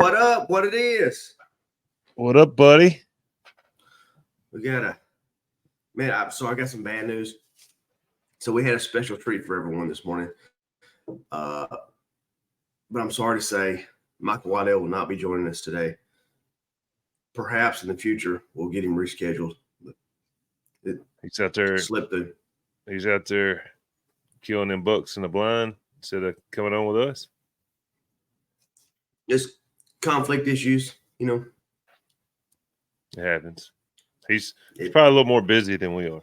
What up? What it is? What up, buddy? We got I got some bad news. So we had a special treat for everyone this morning. But I'm sorry to say, Michael Waddell will not be joining us today. Perhaps in the future we'll get him rescheduled. He's out there. Slipped through. He's out there killing them bucks in the blind instead of coming on with us. Just conflict issues, you know. It happens. He's probably a little more busy than we are.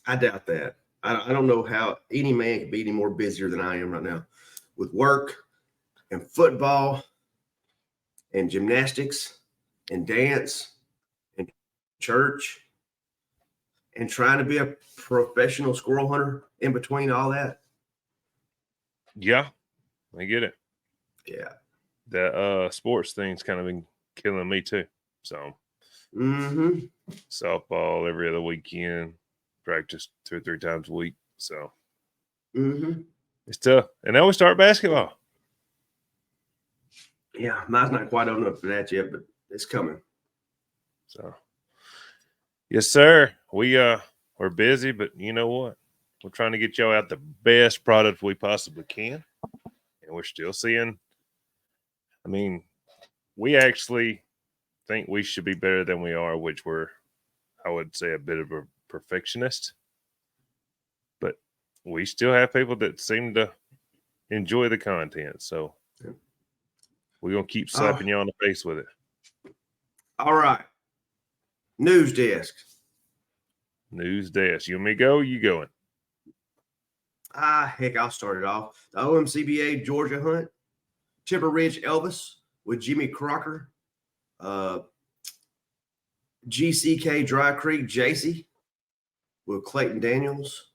I doubt that. I don't know how any man can be any more busier than I am right now with work and football and gymnastics and dance and church and trying to be a professional squirrel hunter in between all that. Yeah, I get it. Yeah. That sports thing's kind of been killing me too. So softball every other weekend, practice 2 or 3 times a week. So it's tough. And now we start basketball. Yeah, mine's not quite old enough for that yet, but it's coming. So yes, sir. We're busy, but you know what? We're trying to get y'all out the best product we possibly can. And we're still seeing, I mean, we actually think we should be better than we are, which we're, I would say, a bit of a perfectionist. But we still have people that seem to enjoy the content. So we're going to keep slapping you on the face with it. All right. News desk. News desk. You want me to go? You going? Heck, I'll start it off. The OMCBA Georgia hunt. Timber Ridge Elvis with Jimmy Crocker. GCK Dry Creek JC with Clayton Daniels.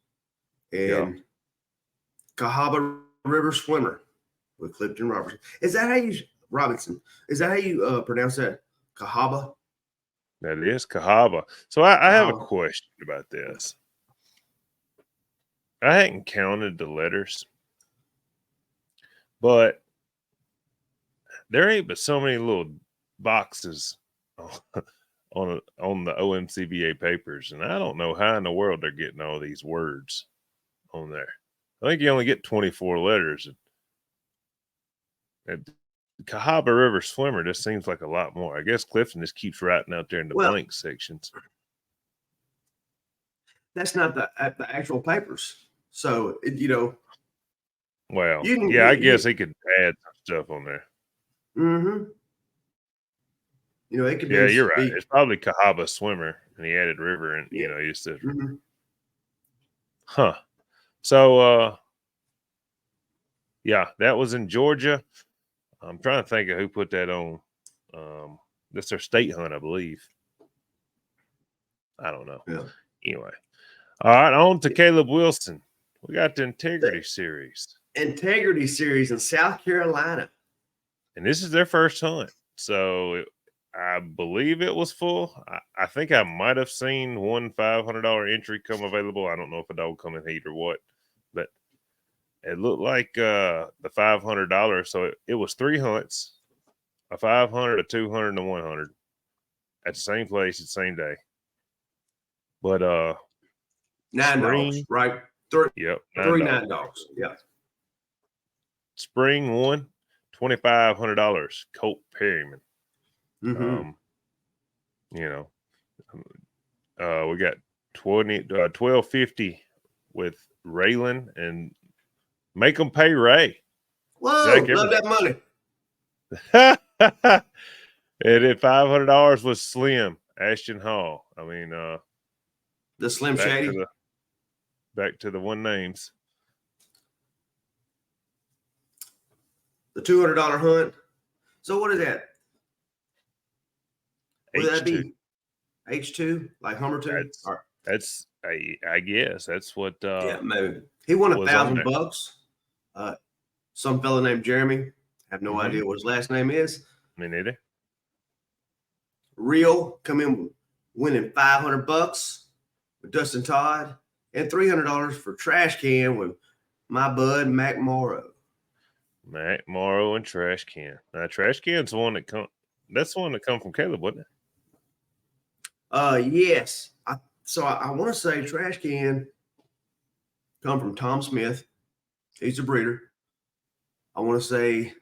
And Cahaba River Swimmer with Clifton Robertson. Is that how you pronounce that? Cahaba? That is Cahaba. So I have a question about this. I hadn't counted the letters, but there ain't but so many little boxes on the OMCBA papers, and I don't know how in the world they're getting all these words on there. I think you only get 24 letters. And Cahaba River Swimmer just seems like a lot more. I guess Clifton just keeps writing out there in the blank sections. That's not the actual papers. So, Well, I guess he could add some stuff on there. It could be. Yeah, you're right. It's probably Cahaba Swimmer, and he added river, and, he just said, So, that was in Georgia. I'm trying to think of who put that on. That's their state hunt, I believe. I don't know. Yeah. Anyway. All right, on to Caleb Wilson. We got the Integrity Series. Integrity Series in South Carolina. And this is their first hunt. So I believe it was full. I think I might have seen one $500 entry come available. I don't know if a dog come in heat or what. But it looked like the $500. So it was 3 hunts, a 500, a 200, and a 100 at the same place at the same day. But $9, right? Yep. $9. Yeah. Spring won $2,500. Colt Perryman. We got 1250 with Raylan and Make 'em Pay Ray. Whoa, love that money. And then $500 was Slim Ashton Hall. I mean, the Slim Shady. Back to the one names. The $200 hunt. So what is that? Would that be H2, like Hummer 2? That's I guess that's what. Maybe he won $1,000. Some fella named Jeremy. Have no idea what his last name is. Me neither. Real come in winning $500 with Dustin Todd and $300 for Trash Can with my bud Mac Morrow. Mac Morrow and Trash Can. Now, Trash Can's the one that come. That's the one that come from Caleb, wasn't it? Yes. I want to say Trash Can come from Tom Smith. He's a breeder. I want to say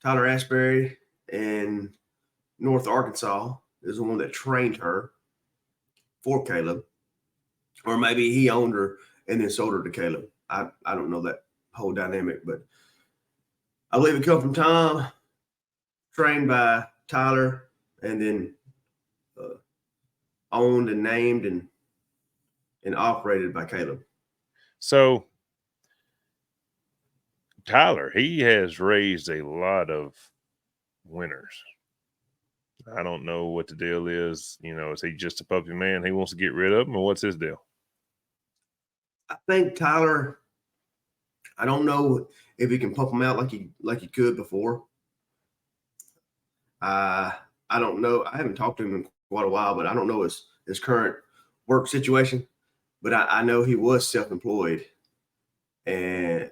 Tyler Asbury in North Arkansas is the one that trained her for Caleb. Or maybe he owned her and then sold her to Caleb. I don't know that whole dynamic, but I believe it come from Tom, trained by Tyler, and then owned and named and operated by Caleb. So Tyler, he has raised a lot of winners. I don't know what the deal is. Is he just a puppy man? He wants to get rid of them, or what's his deal? I think Tyler, I don't know if he can pump them out like he could before. I don't know. I haven't talked to him in quite a while, but I don't know his current work situation. But I know he was self-employed, and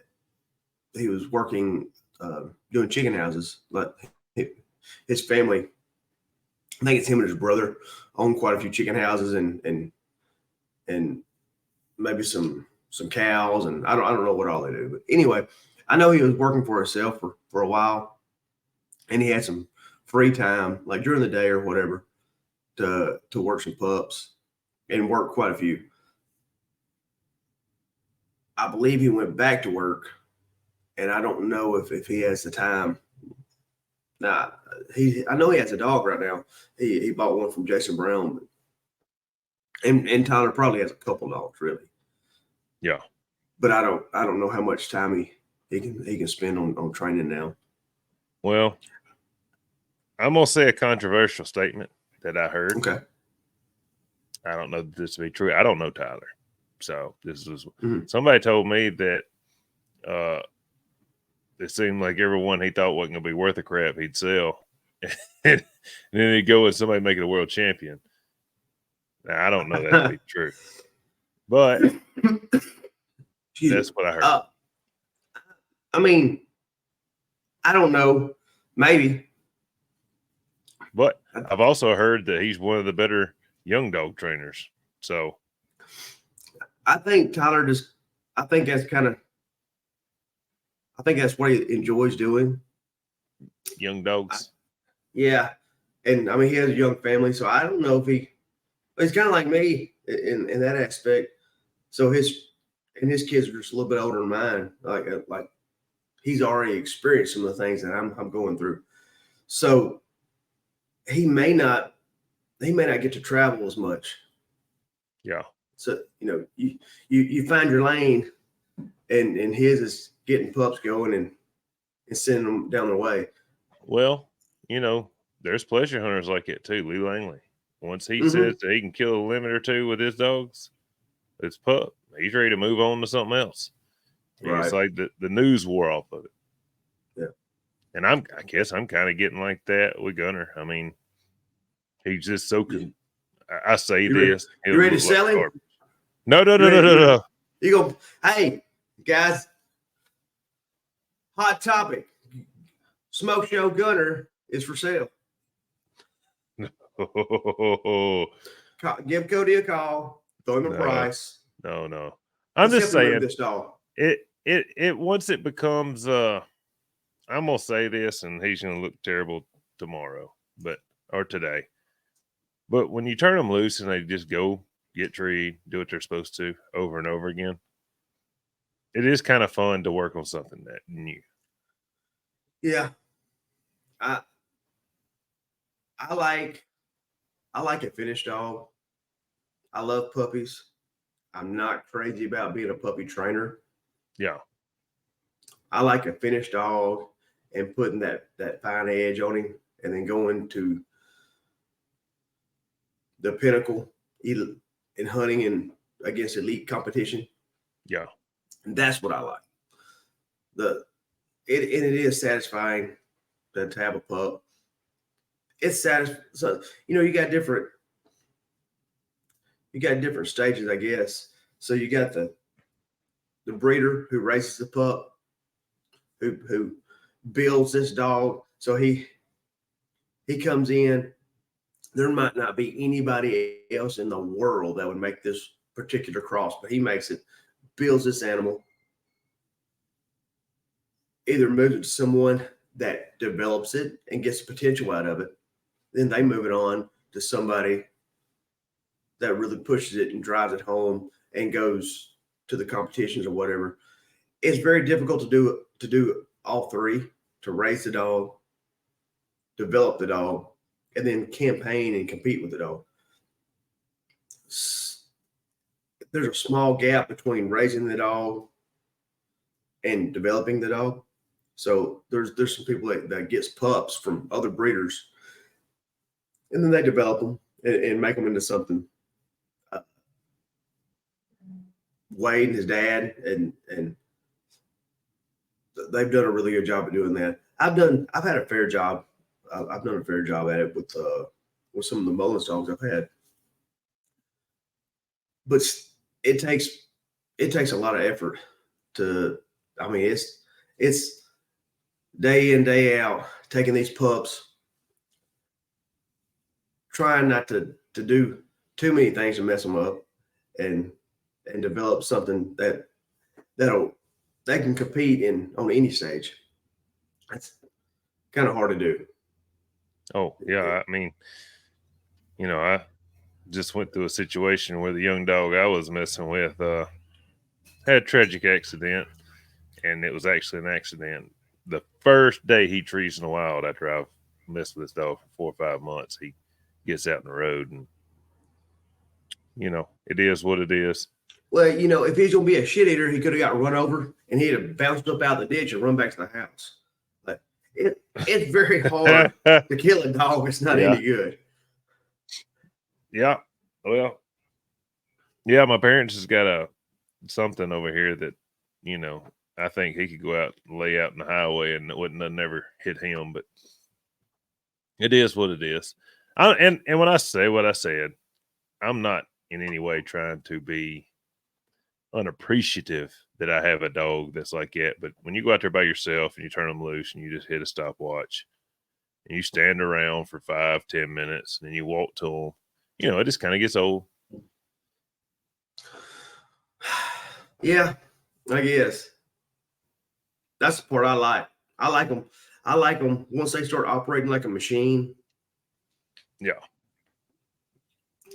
he was working doing chicken houses. But his family, I think it's him and his brother, own quite a few chicken houses and maybe some cows, and I don't know what all they do. But anyway, I know he was working for himself for a while, and he had some free time, like during the day or whatever, to work some pups and work quite a few. I believe he went back to work, and I don't know if he has the time. Nah, I know he has a dog right now. He bought one from Jason Brown, and Tyler probably has a couple dogs, really. Yeah, but I don't know how much time he can spend on training now. Well, I'm gonna say a controversial statement that I heard. Okay. I don't know this to be true. I don't know Tyler, so this was somebody told me that it seemed like everyone he thought wasn't gonna be worth a crap he'd sell, and then he'd go with somebody making a world champion. Now I don't know that to be true, but that's what I heard. I mean, I don't know, maybe, but I've also heard that he's one of the better young dog trainers. So I think Tyler I think that's what he enjoys doing. Young dogs. Yeah. And I mean, he has a young family, so I don't know if he's kind of like me in that aspect. So his kids are just a little bit older than mine. Like he's already experienced some of the things that I'm going through. So he may not get to travel as much. Yeah. So, you find your lane, and his is getting pups going and sending them down the way. Well, there's pleasure hunters like it too. Lee Langley. Once he says that he can kill a limit or two with his dogs, it's pup. He's ready to move on to something else. Right. It's like the news wore off of it. Yeah. And I guess I'm kind of getting like that with Gunner. I mean, he's just so good. I say this. You ready to sell him? No. You go, hey, guys, hot topic. Smoke Show Gunner is for sale. Give Cody a call. Throw him a price. No. I'm just saying this dog. It once it becomes I'm gonna say this, and he's gonna look terrible tomorrow, or today. But when you turn them loose and they just go get treed, do what they're supposed to over and over again, it is kind of fun to work on something that new. Yeah. I like a finished dog. I love puppies. I'm not crazy about being a puppy trainer. Yeah. I like a finished dog and putting that fine edge on him, and then going to the pinnacle in hunting and against elite competition. Yeah. And that's what I like. It is satisfying to have a pup. It's satisfying. So, you got different stages, I guess. So you got the breeder who raises the pup, who builds this dog. So he comes in. There might not be anybody else in the world that would make this particular cross, but he makes it, builds this animal, either moves it to someone that develops it and gets the potential out of it. Then they move it on to somebody that really pushes it and drives it home and goes to the competitions or whatever. It's very difficult to do all three, to raise the dog, develop the dog, and then campaign and compete with the dog. There's a small gap between raising the dog and developing the dog. So there's some people that gets pups from other breeders, and then they develop them and make them into something. Wade and his dad and they've done a really good job of doing that. I've had a fair job. I've done a fair job at it with some of the Mullins dogs I've had, but it takes a lot of effort to. I mean, it's day in, day out, taking these pups, trying not to do too many things to mess them up, and develop something that they can compete on any stage. That's kind of hard to do. Oh, yeah. I mean, I just went through a situation where the young dog I was messing with had a tragic accident, and it was actually an accident. The first day he trees in the wild after I've messed with this dog for 4 or 5 months, he gets out in the road, and it is what it is. Well, if he's going to be a shit eater, he could have got run over and he'd have bounced up out of the ditch and run back to the house. But it's very hard to kill a dog. It's not any good. Yeah. Well, yeah, my parents has got something over here that, I think he could go out and lay out in the highway and it wouldn't never hit him, but it is what it is. And when I say what I said, I'm not in any way trying to be unappreciative that I have a dog that's like that. But when you go out there by yourself and you turn them loose and you just hit a stopwatch and you stand around for 5-10 minutes and then you walk to them, it just kind of gets old. Yeah, I guess that's the part I like. I like them once they start operating like a machine. Yeah,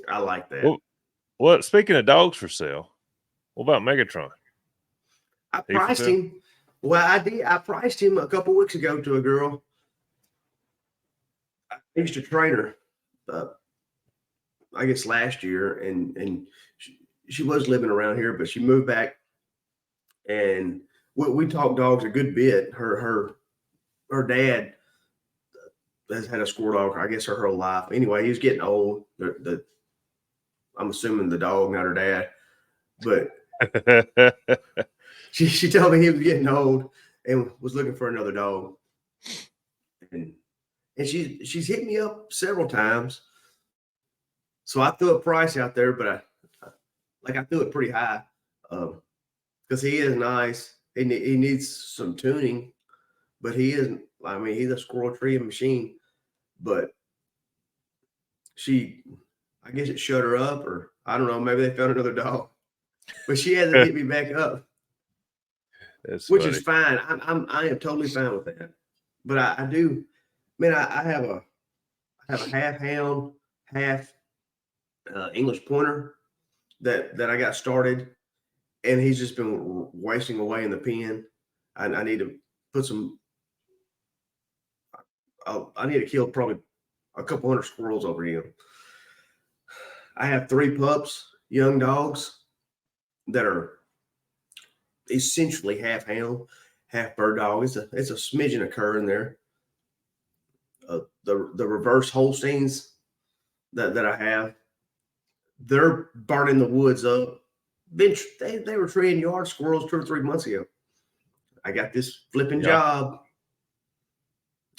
I like that. Well, speaking of dogs for sale, what about Megatron? I priced him. Well, I did. I priced him a couple weeks ago to a girl. I used to train her, I guess last year, and she was living around here, but she moved back. And we talked dogs a good bit. Her dad has had a squirrel dog, I guess, her whole life. Anyway, he was getting old. I'm assuming the dog, not her dad, but she told me he was getting old and was looking for another dog. And she's hit me up several times. So I threw a price out there, but I threw it pretty high because he is nice. He needs some tuning, but he isn't. I mean, he's a squirrel tree machine. But I guess it shut her up, or I don't know. Maybe they found another dog, but she hasn't hit me back up, which is fine. I am totally fine with that. But I do, man. I have a half hound, half English pointer that I got started, and he's just been wasting away in the pen. I need to put some. I need to kill probably a couple hundred squirrels over him. I have 3 pups, young dogs that are essentially half hound, half bird dog. It's a smidgen of cur in there. The reverse Holsteins that I have, they're burning the woods up. They were treeing yard squirrels 2 or 3 months ago. I got this flipping job,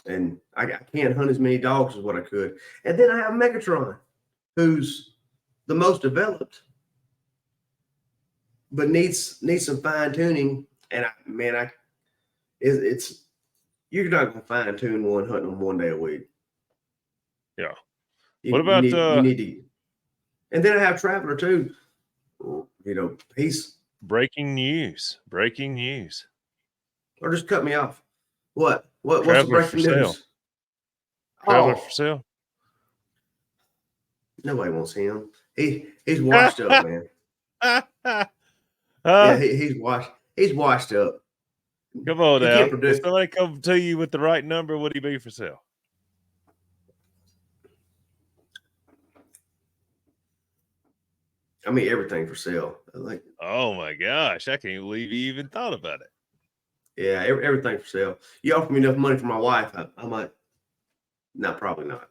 and I can't hunt as many dogs as what I could. And then I have Megatron, who's the most developed, but needs some fine tuning. And It's you're not gonna fine tune one hunting them 1 day a week. Yeah. You, What about you need to, and then I have Traveler too. He's breaking news? Breaking news. or just cut me off. What's the Traveler for breaking sale. news? Traveler for sale. Nobody wants him. He's washed up, man. Huh? Yeah, he's washed. He's washed up. Come on He now. can't If produce. somebody come to you with the right number, would he be for sale? I mean, everything for sale. Like, Oh my gosh, I can't believe you even thought about it. yeah, everything for sale. You offer me enough money for my wife, I might. No, probably not.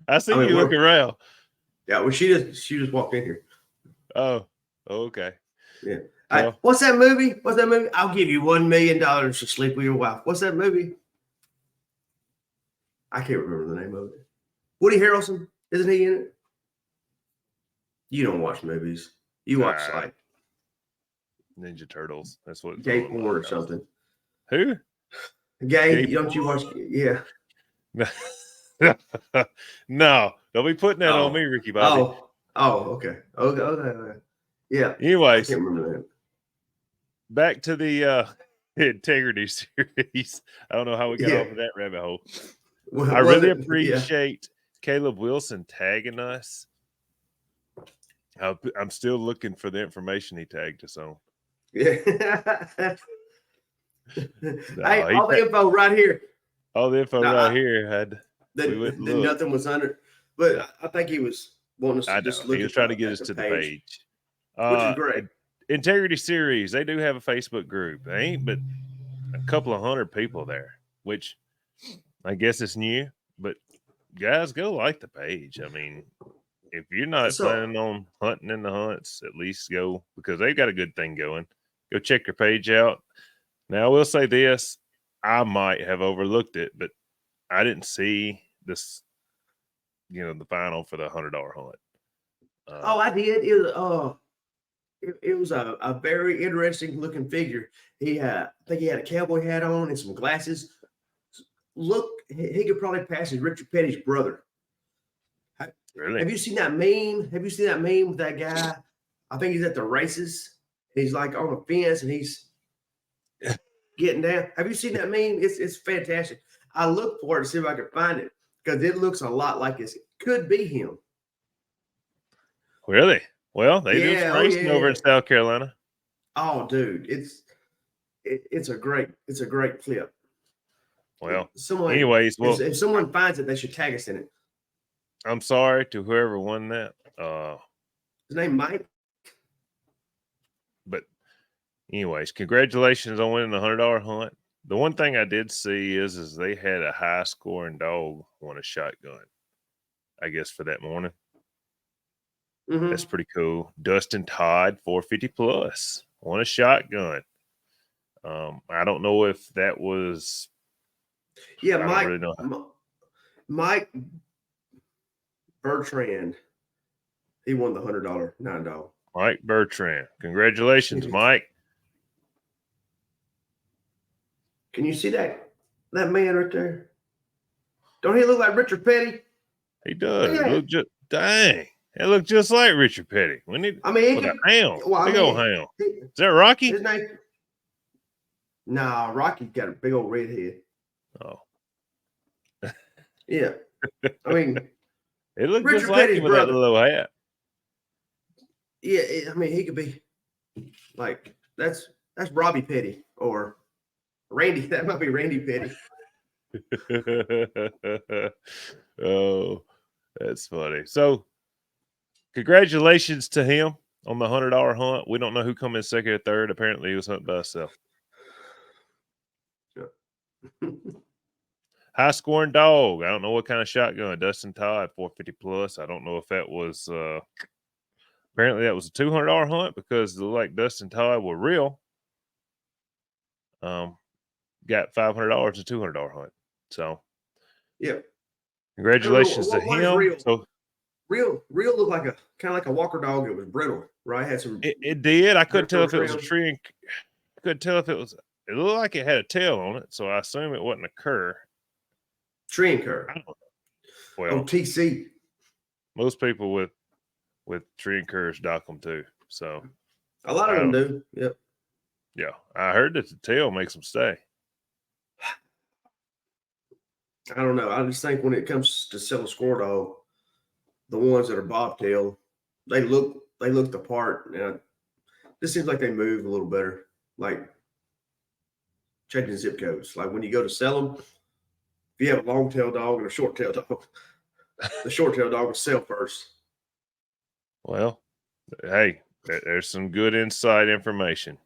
I see I mean, you look around. Yeah, well, she just walked in here. Oh, okay. Yeah. Well, What's that movie? What's that movie? I'll give you $1 million to sleep with your wife. What's that movie? I can't remember the name of it. Woody Harrelson, isn't he in it? You don't watch movies. You watch like Ninja Turtles. That's what. gay porn or something. Who? Gay? Gay Don't you watch? Yeah. No, don't be putting that on me, Ricky Bobby. Okay. Okay. Yeah. Anyways, I can't remember that. Back to the integrity series. I don't know how we got off of that rabbit hole. I really appreciate Caleb Wilson tagging us. I'm still looking for the information he tagged us on. Yeah. Hey, all the info right here. All the info here had nothing was under, but I think he was wanting us to just look. He was trying to get us to the page. Which is great. Integrity Series, they do have a Facebook group. They ain't but a couple of hundred people there, which I guess is new. But guys, go like the page. I mean, if you're not planning on hunting in the hunts, at least go, because they've got a good thing going. Go check their page out. Now, I will say this. I might have overlooked it, but I didn't see this, the final for the $100 hunt. I did. It was a very interesting looking figure. I think he had a cowboy hat on and some glasses. Look, he could probably pass as Richard Petty's brother. Really? Have you seen that meme? Have you seen that meme with that guy? I think he's at the races. He's like on a fence and he's getting down. Have you seen that meme? It's fantastic. I looked for it to see if I could find it because it looks a lot like this. It could be him. Really? Well, they do some racing over in South Carolina. Oh, dude, it's a great clip. Well, anyways, if someone finds it, they should tag us in it. I'm sorry to whoever won that. His name Mike. But anyways, congratulations on winning the $100 hunt. The one thing I did see is they had a high scoring dog won a shotgun, I guess, for that morning. Mm-hmm. That's pretty cool. Dustin Todd, 450 plus, won a shotgun. I don't know if that was. Yeah, Mike Bertrand. He won the $100 $9. Mike Bertrand. Congratulations, Mike. Can you see that man right there? Don't he look like Richard Petty? He does. Yeah. Dang. It looked just like Richard Petty. A hound. Big old hound. Is that Rocky? His name? Nah, Rocky got a big old red head. Oh. Yeah. I mean, it looked Richard just like Petty's him with brother. That little hat. Yeah, I mean, he could be like that's Robbie Petty or Randy. That might be Randy Petty. Oh, that's funny. So, congratulations to him on the $100 hunt. We don't know who come in second or third. Apparently, he was hunting by himself. High scoring dog. I don't know what kind of shotgun. Dustin Todd, 450 plus. I don't know if that was. Apparently, that was a $200 hunt because it looked like Dustin Todd were real. Got $500 a $200 hunt. So, yeah. Congratulations to him. Real? So, real looked like a kind of like a Walker dog. It was brittle, right? Had some. It did. I couldn't tell if it was a tree. Couldn't tell if it was it looked like it had a tail on it, so I assume it wasn't a cur. Tree and cur. I don't know. Oh, Well, TC. most people with tree and curs dock them too. So A lot I of them don't. do. Yep. Yeah, I heard that the tail makes them stay. I don't know. I just think when it comes to selling squirrel dog, the ones that are bobtail, they look the part. And this seems like they move a little better. Like changing zip codes. Like when you go to sell them, if you have a long tail dog and a short tail dog, the short tail dog will sell first. Well, hey, there's some good inside information.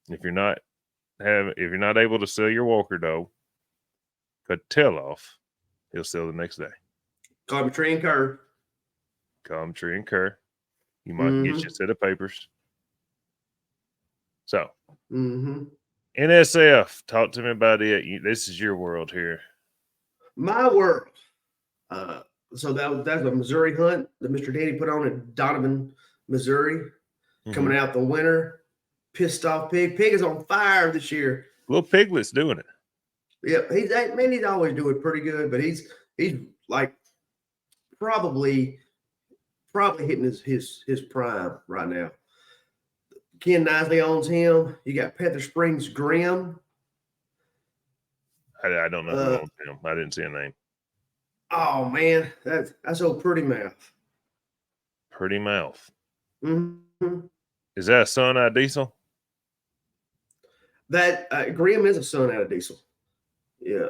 If you're not able to sell your walker dog, cut the tail off, he'll sell the next day. Call him tree and cur. Call him tree and cur. You might get you Mm-hmm. a set of papers. So Mm-hmm. NSF, talk to me about it. This is your world here. My world. So that's a Missouri hunt that Mr. Danny put on in Donovan, Missouri, coming out the winter. Pissed off pig. Pig is on fire this year. Little Piglet's doing it. Yeah, he's always doing pretty good, but he's like probably hitting his prime right now. Ken Nisley owns him. You got Panther Springs Grim. I don't know who owns him. I didn't see a name. Oh man, that's old Pretty Mouth. Pretty Mouth. Mm-hmm. Is that a son out of Diesel? That Grim is a son out of Diesel. Yeah.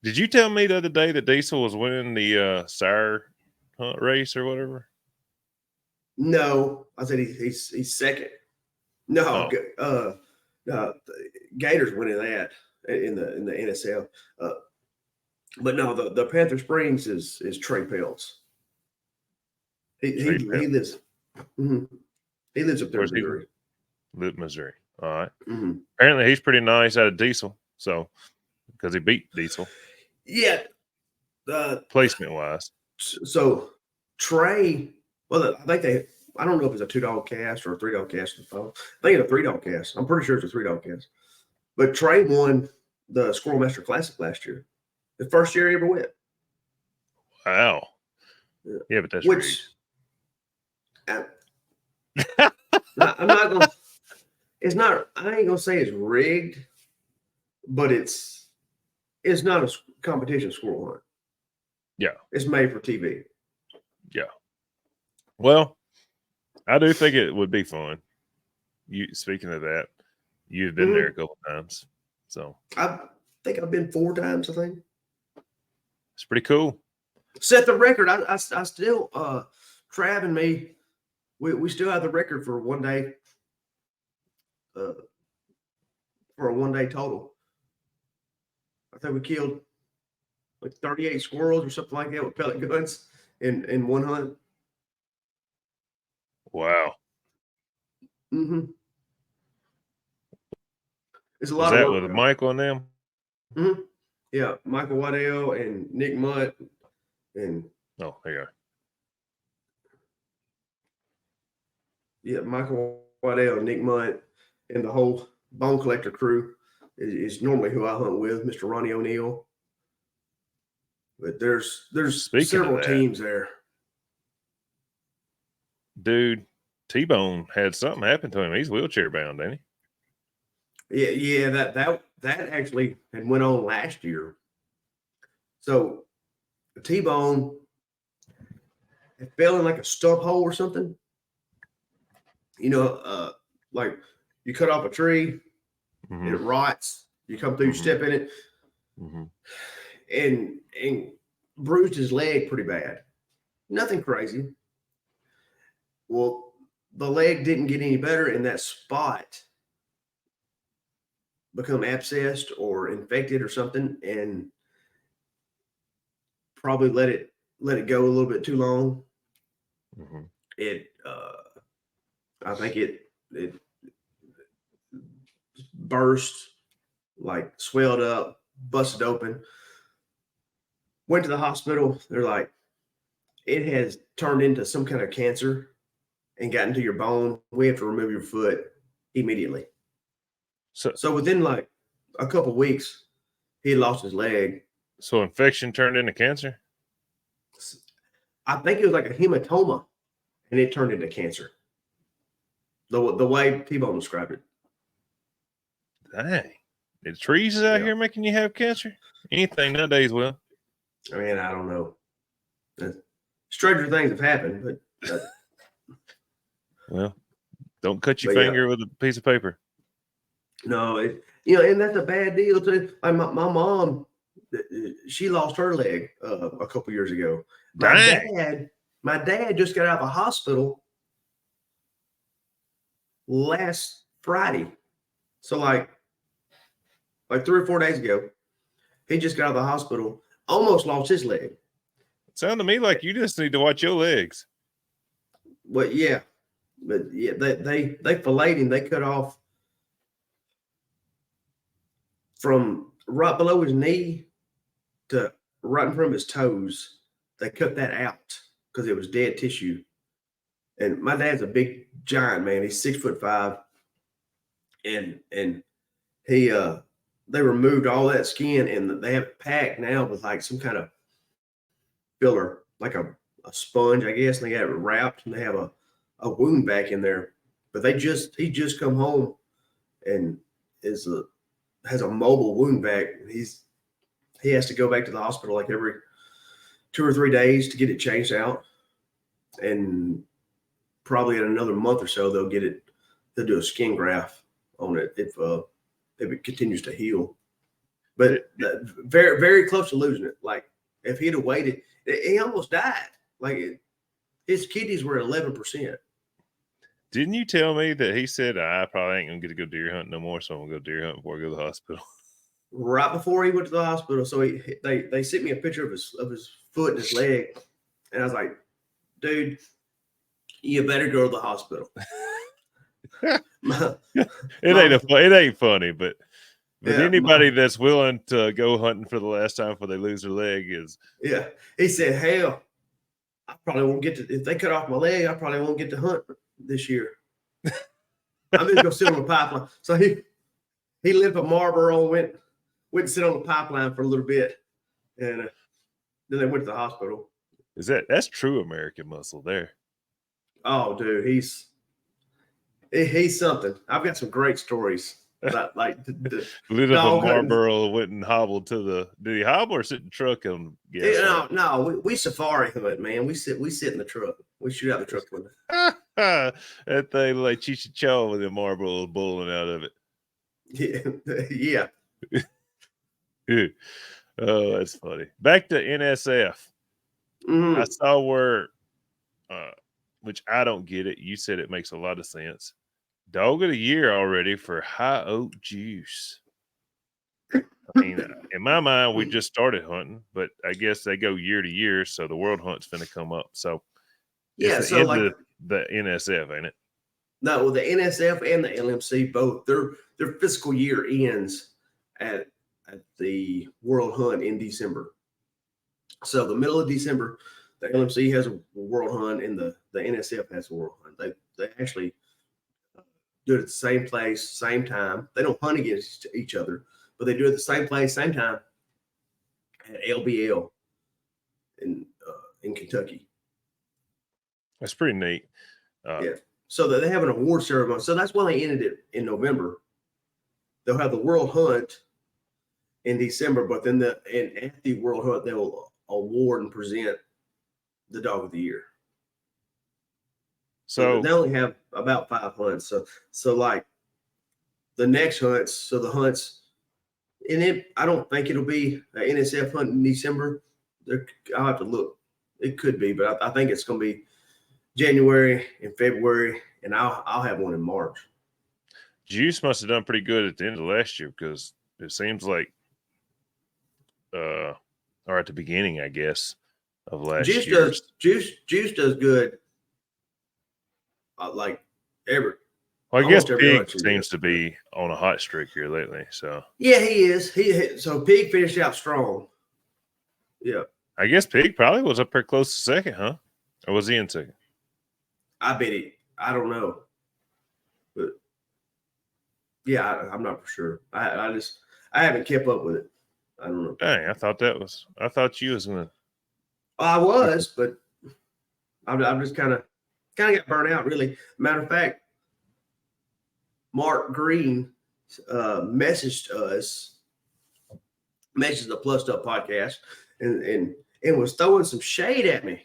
Did you tell me the other day that Diesel was winning the sire hunt race or whatever? No, I said he's second. No, Gators winning that in the NSL. But no, the Panther Springs is Trey Peltz. He lives. Mm-hmm. He lives up there in Missouri. Missouri. All right. Mm-hmm. Apparently, he's pretty nice out of Diesel. So, because he beat Diesel. Yeah. Placement wise. So Trey, well, I don't know if it's a 2-dog cast or a 3-dog cast. I think it's a 3-dog cast. I'm pretty sure it's a 3-dog cast. But Trey won the Squirrel Master Classic last year. The first year he ever went. Wow. Yeah, but that's rigged. I'm not gonna. It's not. I ain't gonna say it's rigged, but it's not a competition squirrel hunt. Yeah, it's made for TV. Yeah. Well, I do think it would be fun. You speaking of that, you've been there a couple times, so I think I've been 4 times. I think it's pretty cool. Set the record. I still Trav and me. We still have the record for one day. For a 1-day total. I think we killed like 38 squirrels or something like that with pellet guns in one hunt. Wow. Mm-hmm. It's a Was lot that of work, with though. Michael and them? Mm-hmm. Yeah, Michael Waddell and Nick Mutt and Oh, there you are. Yeah, Michael Waddell, Nick Mutt, and the whole Bone Collector crew is normally who I hunt with, Mr. Ronnie O'Neill. But there's Speaking several of that, teams there. Dude, T-Bone had something happen to him. He's wheelchair bound, ain't Yeah, that actually had went on last year. So T-Bone it fell in like a stump hole or something. You know, like you cut off a tree, and it rots. You come through, you step in it, and bruised his leg pretty bad. Nothing crazy. Well, the leg didn't get any better, and that spot become abscessed or infected or something, and probably let it go a little bit too long. It I think it burst, like swelled up, busted open. Went to the hospital. They're like, it has turned into some kind of cancer and got into your bone. We have to remove your foot immediately. So within like a couple weeks, he had lost his leg. So infection turned into cancer? I think it was like a hematoma, and it turned into cancer. The way T-Bone described it. Dang. The trees out Yeah. here making you have cancer? Anything nowadays will. I mean, I don't know. Stranger things have happened, but Well, don't cut your But yeah. finger with a piece of paper. no, and that's a bad deal too. Like my mom, she lost her leg a couple years ago. Dang. My dad just got out of the hospital last Friday. So like 3 or 4 days ago, he just got out of the hospital, almost lost his leg. It sounded to me like you just need to watch your legs. But yeah, they filleted him. They cut off from right below his knee to right in front of his toes. They cut that out because it was dead tissue. And my dad's a big giant man. He's 6'5", and he they removed all that skin and they have it packed now with like some kind of filler, like a sponge, I guess. And they got it wrapped and they have a wound back in there. But he just come home and has a mobile wound back. He has to go back to the hospital like every 2 or 3 days to get it changed out. And probably in another month or so, they'll do a skin graft on it if it continues to heal. But very, very close to losing it. Like if he'd have waited, he almost died. Like his kidneys were 11%. Didn't you tell me that he said, I probably ain't going to get to go deer hunting no more, so I'm going to go deer hunting before I go to the hospital? Right before he went to the hospital. So they sent me a picture of his foot and his leg. And I was like, dude, you better go to the hospital. It ain't funny, but Yeah, anybody that's willing to go hunting for the last time before they lose their leg is. Yeah. He said, hell, I probably won't get to, if they cut off my leg, I probably won't get to hunt this year. I'm just gonna sit on the pipeline. So he lived at Marlboro, went and sit on the pipeline for a little bit, and then they went to the hospital. That's true American muscle there? Oh, dude, he's something. I've got some great stories about like lit up a Marlboro, went and hobbled to the. Did he hobble or sit in the truck and No, we safari hunt, man. We sit in the truck. We shoot out the truck with it. That thing like Cheech and Chong with the Marlboro bowling out of it. Yeah. Oh, that's funny. Back to NSF. Mm-hmm. I saw where, which I don't get it. You said it makes a lot of sense. Dog of the year already for High Oak Juice. I mean, in my mind, we just started hunting, but I guess they go year to year, so the World Hunt's finna come up. So yeah, it's so the like the NSF, ain't it? No, well, the NSF and the LMC both their fiscal year ends at the World Hunt in December. So the middle of December, the LMC has a World Hunt and the NSF has a World Hunt. They actually do it at the same place, same time. They don't hunt against each other, but they do it at the same place, same time at LBL in Kentucky. That's pretty neat. Yeah. So that they have an award ceremony. So that's why they ended it in November. They'll have the World Hunt in December, but then at the World Hunt, they will award and present the Dog of the Year. So they only have about 5 hunts. So like the next hunts, so the hunts, and I don't think it'll be an NSF hunt in December. I'll have to look. It could be, but I think it's going to be January and February, and I'll have one in March. Juice must have done pretty good at the end of last year because it seems like, or at the beginning, I guess, of last year. Juice does good. Like ever. Well, I guess Pig seems to be on a hot streak here lately. So yeah, he is. So Pig finished out strong. Yeah. I guess Pig probably was up there close to second, huh? Or was he in second? I bet I don't know. But Yeah, I'm not for sure. I haven't kept up with it. I don't know. Dang, I thought you was gonna. I was, but I'm just kind of got burnt out. Really, matter of fact, Mark Green messaged the Plus Up podcast, and was throwing some shade at me.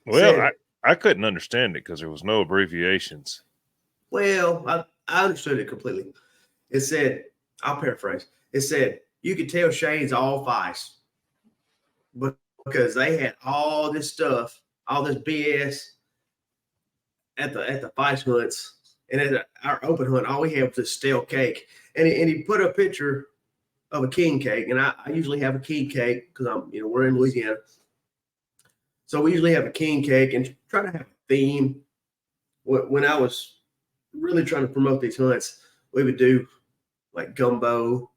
Well, Said, I couldn't understand it because there was no abbreviations. well, I understood it completely. It said, I'll paraphrase. It said you could tell Shane's all Vice, but because they had all this stuff, all this BS at the Vice hunts, and at our open hunt, all we had was this stale cake. And he put a picture of a king cake, and I usually have a king cake because we're in Louisiana, so we usually have a king cake and try to have a theme. When I was really trying to promote these hunts, we would do like gumbo,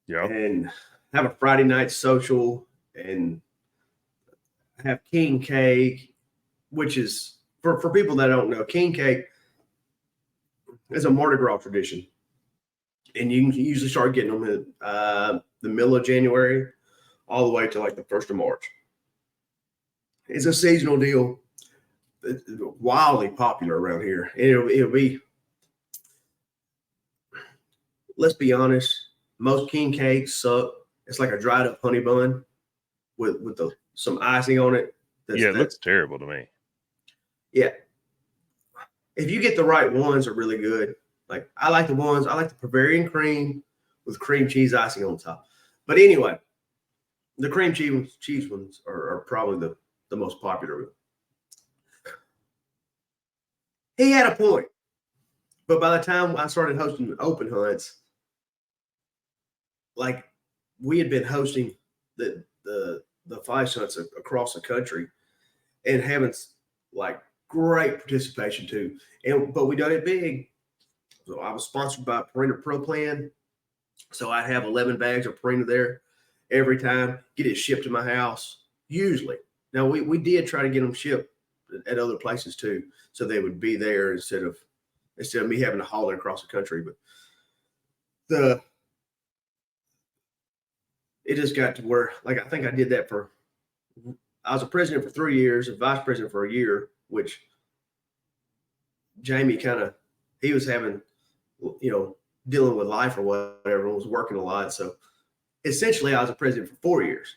and have a Friday night social and have king cake, which is for people that don't know, king cake is a Mardi Gras tradition. And you can usually start getting them in the middle of January all the way to like the 1st of March. It's a seasonal deal. It's wildly popular around here. It'll be, let's be honest, most king cakes suck. It's like a dried up honey bun with some icing on it. It looks terrible to me. Yeah. If you get the right ones, are really good. Like I like the Bavarian cream with cream cheese icing on top. But anyway, the cream cheese ones are probably the most popular. He had a point. But by the time I started hosting open hunts, like we had been hosting the Vice hunts across the country and having like great participation too. But we done it big. So I was sponsored by Purina Pro Plan. So I have 11 bags of Purina there every time, get it shipped to my house, usually. Now, we did try to get them shipped at other places too, so they would be there instead of me having to haul it across the country. But it just got to where, like, I think I did that I was a president for 3 years, a vice president for a year, which Jamie he was having, dealing with life or whatever, and was working a lot. So essentially I was a president for 4 years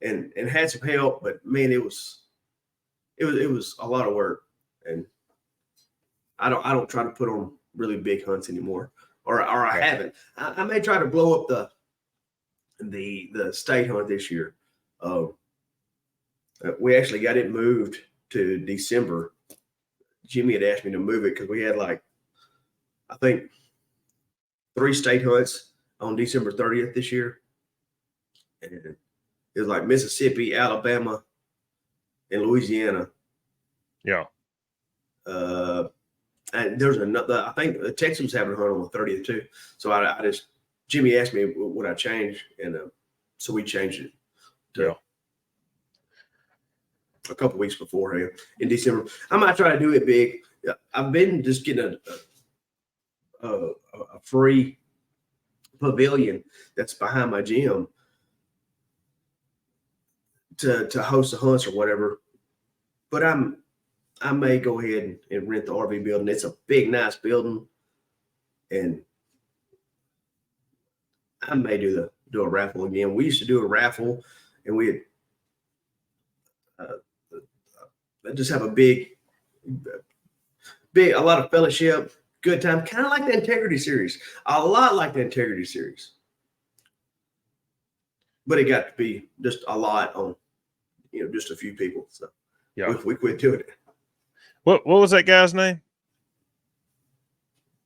and had some help, but man, it was a lot of work. And I don't try to put on really big hunts anymore, or I haven't. I may try to blow up the state hunt this year. We actually got it moved to December. Jimmy had asked me to move it because we had I think 3 state hunts on December 30th this year. And it was like Mississippi, Alabama, and Louisiana. Yeah. And there's another, I think Texas was having a hunt on the 30th too. So I just, Jimmy asked me would I change, and so we changed it to a couple weeks beforehand in December. I might try to do it big. I've been just getting a free pavilion that's behind my gym to host the hunts or whatever. But I may go ahead and rent the RV building. It's a big, nice building, and I may do a raffle again. We used to do a raffle, and we just have a lot of fellowship, good time, kind of like the Integrity Series, a lot like the Integrity Series. But it got to be just a lot on, just a few people. So we quit doing it. What was that guy's name?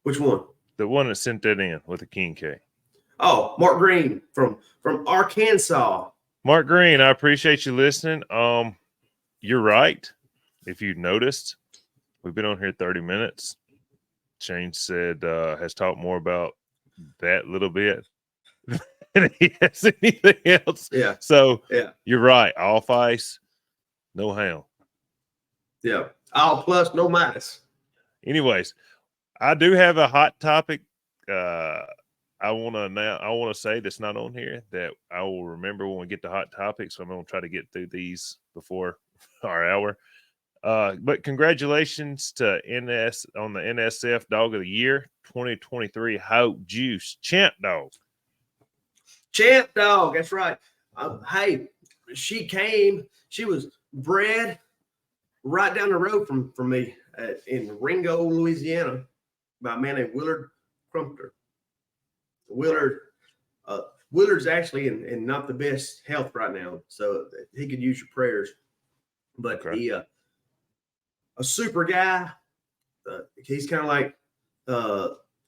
Which one? The one that sent that in with the king cake. Oh, Mark Green from Arkansas. Mark Green, I appreciate you listening. You're right. If you noticed, we've been on here 30 minutes. Shane said has talked more about that little bit than he has anything else. Yeah. So you're right. Off ice, no ham. Yeah. All plus, no minus. Anyways, I do have a hot topic I want to say that's not on here that I will remember when we get to hot topics. So I'm going to try to get through these before our hour. But congratulations to NS on the NSF Dog of the Year 2023 Hope Juice Champ Dog. Champ Dog, that's right. Hey, she was bred right down the road from me in Ringo, Louisiana, by a man named Willard Crumpler. Willard's actually in not the best health right now, so he could use your prayers. But Okay. he a super guy. He's kind of like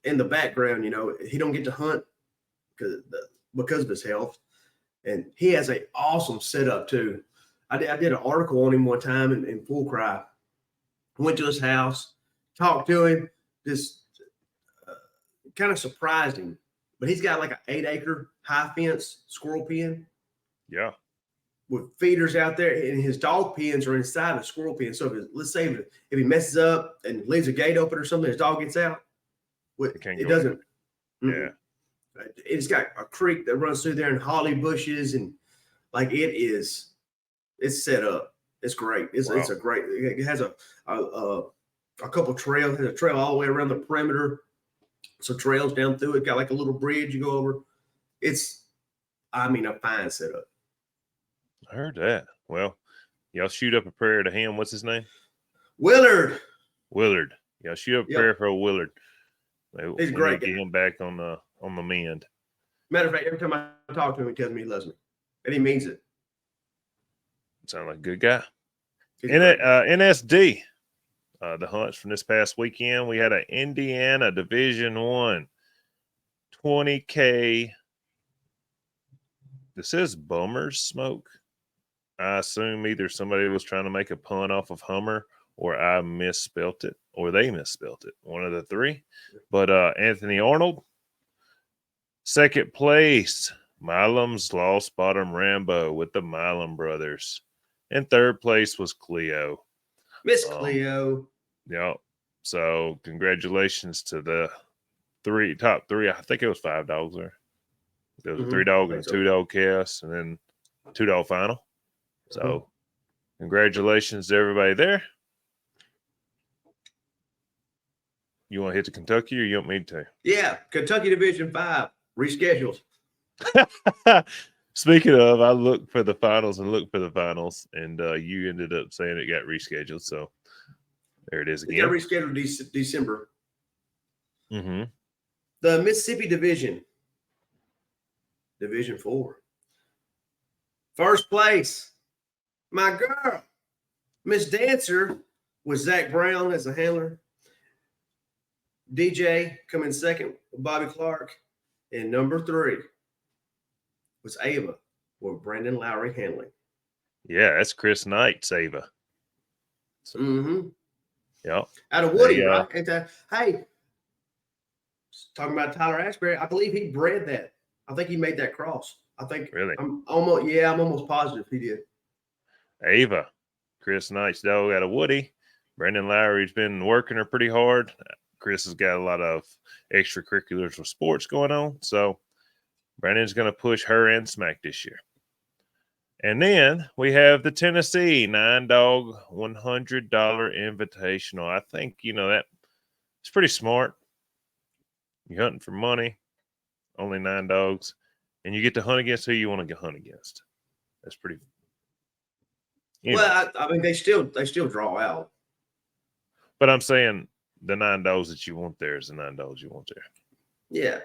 in the background, he don't get to hunt because of his health, and he has an awesome setup too. I did an article on him one time in Full Cry. Went to his house, talked to him, just kind of surprised him. But he's got like an 8-acre high fence squirrel pen. Yeah. With feeders out there, and his dog pens are inside the squirrel pen. So let's say if he messes up and leaves a gate open or something, his dog gets out. It doesn't. Yeah. It's got a creek that runs through there and holly bushes, and like it's set up. It's great. It's a great. It has a couple trails. It has a trail all the way around the perimeter. So trails down through it. Got like a little bridge you go over. It's a fine setup. I heard that. Well, y'all shoot up a prayer to him. What's his name? Willard. Y'all shoot up a prayer for Willard. He's great. Get him back on the mend. Matter of fact, every time I talk to him, he tells me he loves me, and he means it. Sound like a good guy. NSD. The hunts from this past weekend, we had an Indiana Division I 20K. This is Bummer's Smoke. I assume either somebody was trying to make a pun off of Hummer, or I misspelt it, or they misspelt it. One of the three. But Anthony Arnold, second place, Milam's Lost Bottom Rambo with the Milam brothers. And third place was Cleo. Miss Cleo. Yeah. So congratulations to the top three. I think it was 5 dogs there. There was a 3-dog and a 2-dog cast, and then 2-dog final. So congratulations to everybody there. You want to hit the Kentucky, or you want me to? Yeah, Kentucky Division 5 rescheduled. Speaking of, I looked for the finals, and you ended up saying it got rescheduled. So there it is again. It got rescheduled December. Mm-hmm. The Mississippi Division 4. First place, my girl, Miss Dancer, with Zach Brown as a handler. DJ coming second with Bobby Clark. And number 3 was Ava with Brandon Lowry handling. Yeah, that's Chris Knight's Ava. Mm-hmm. Yeah. Out of Woody, right? Hey, talking about Tyler Asbury, I believe he bred that. I think he made that cross. I think. Really? I'm almost positive he did. Ava, Chris Knight's dog out of Woody. Brandon Lowry's been working her pretty hard. Chris has got a lot of extracurriculars with sports going on. So Brandon's going to push her and Smack this year. And then we have the Tennessee 9-dog $100 invitational. I think, that it's pretty smart. You're hunting for money, only 9 dogs, and you get to hunt against who you want to hunt against. That's pretty. Well, they still draw out. But I'm saying the 9 dogs that you want there is the 9 dogs you want there. Yeah.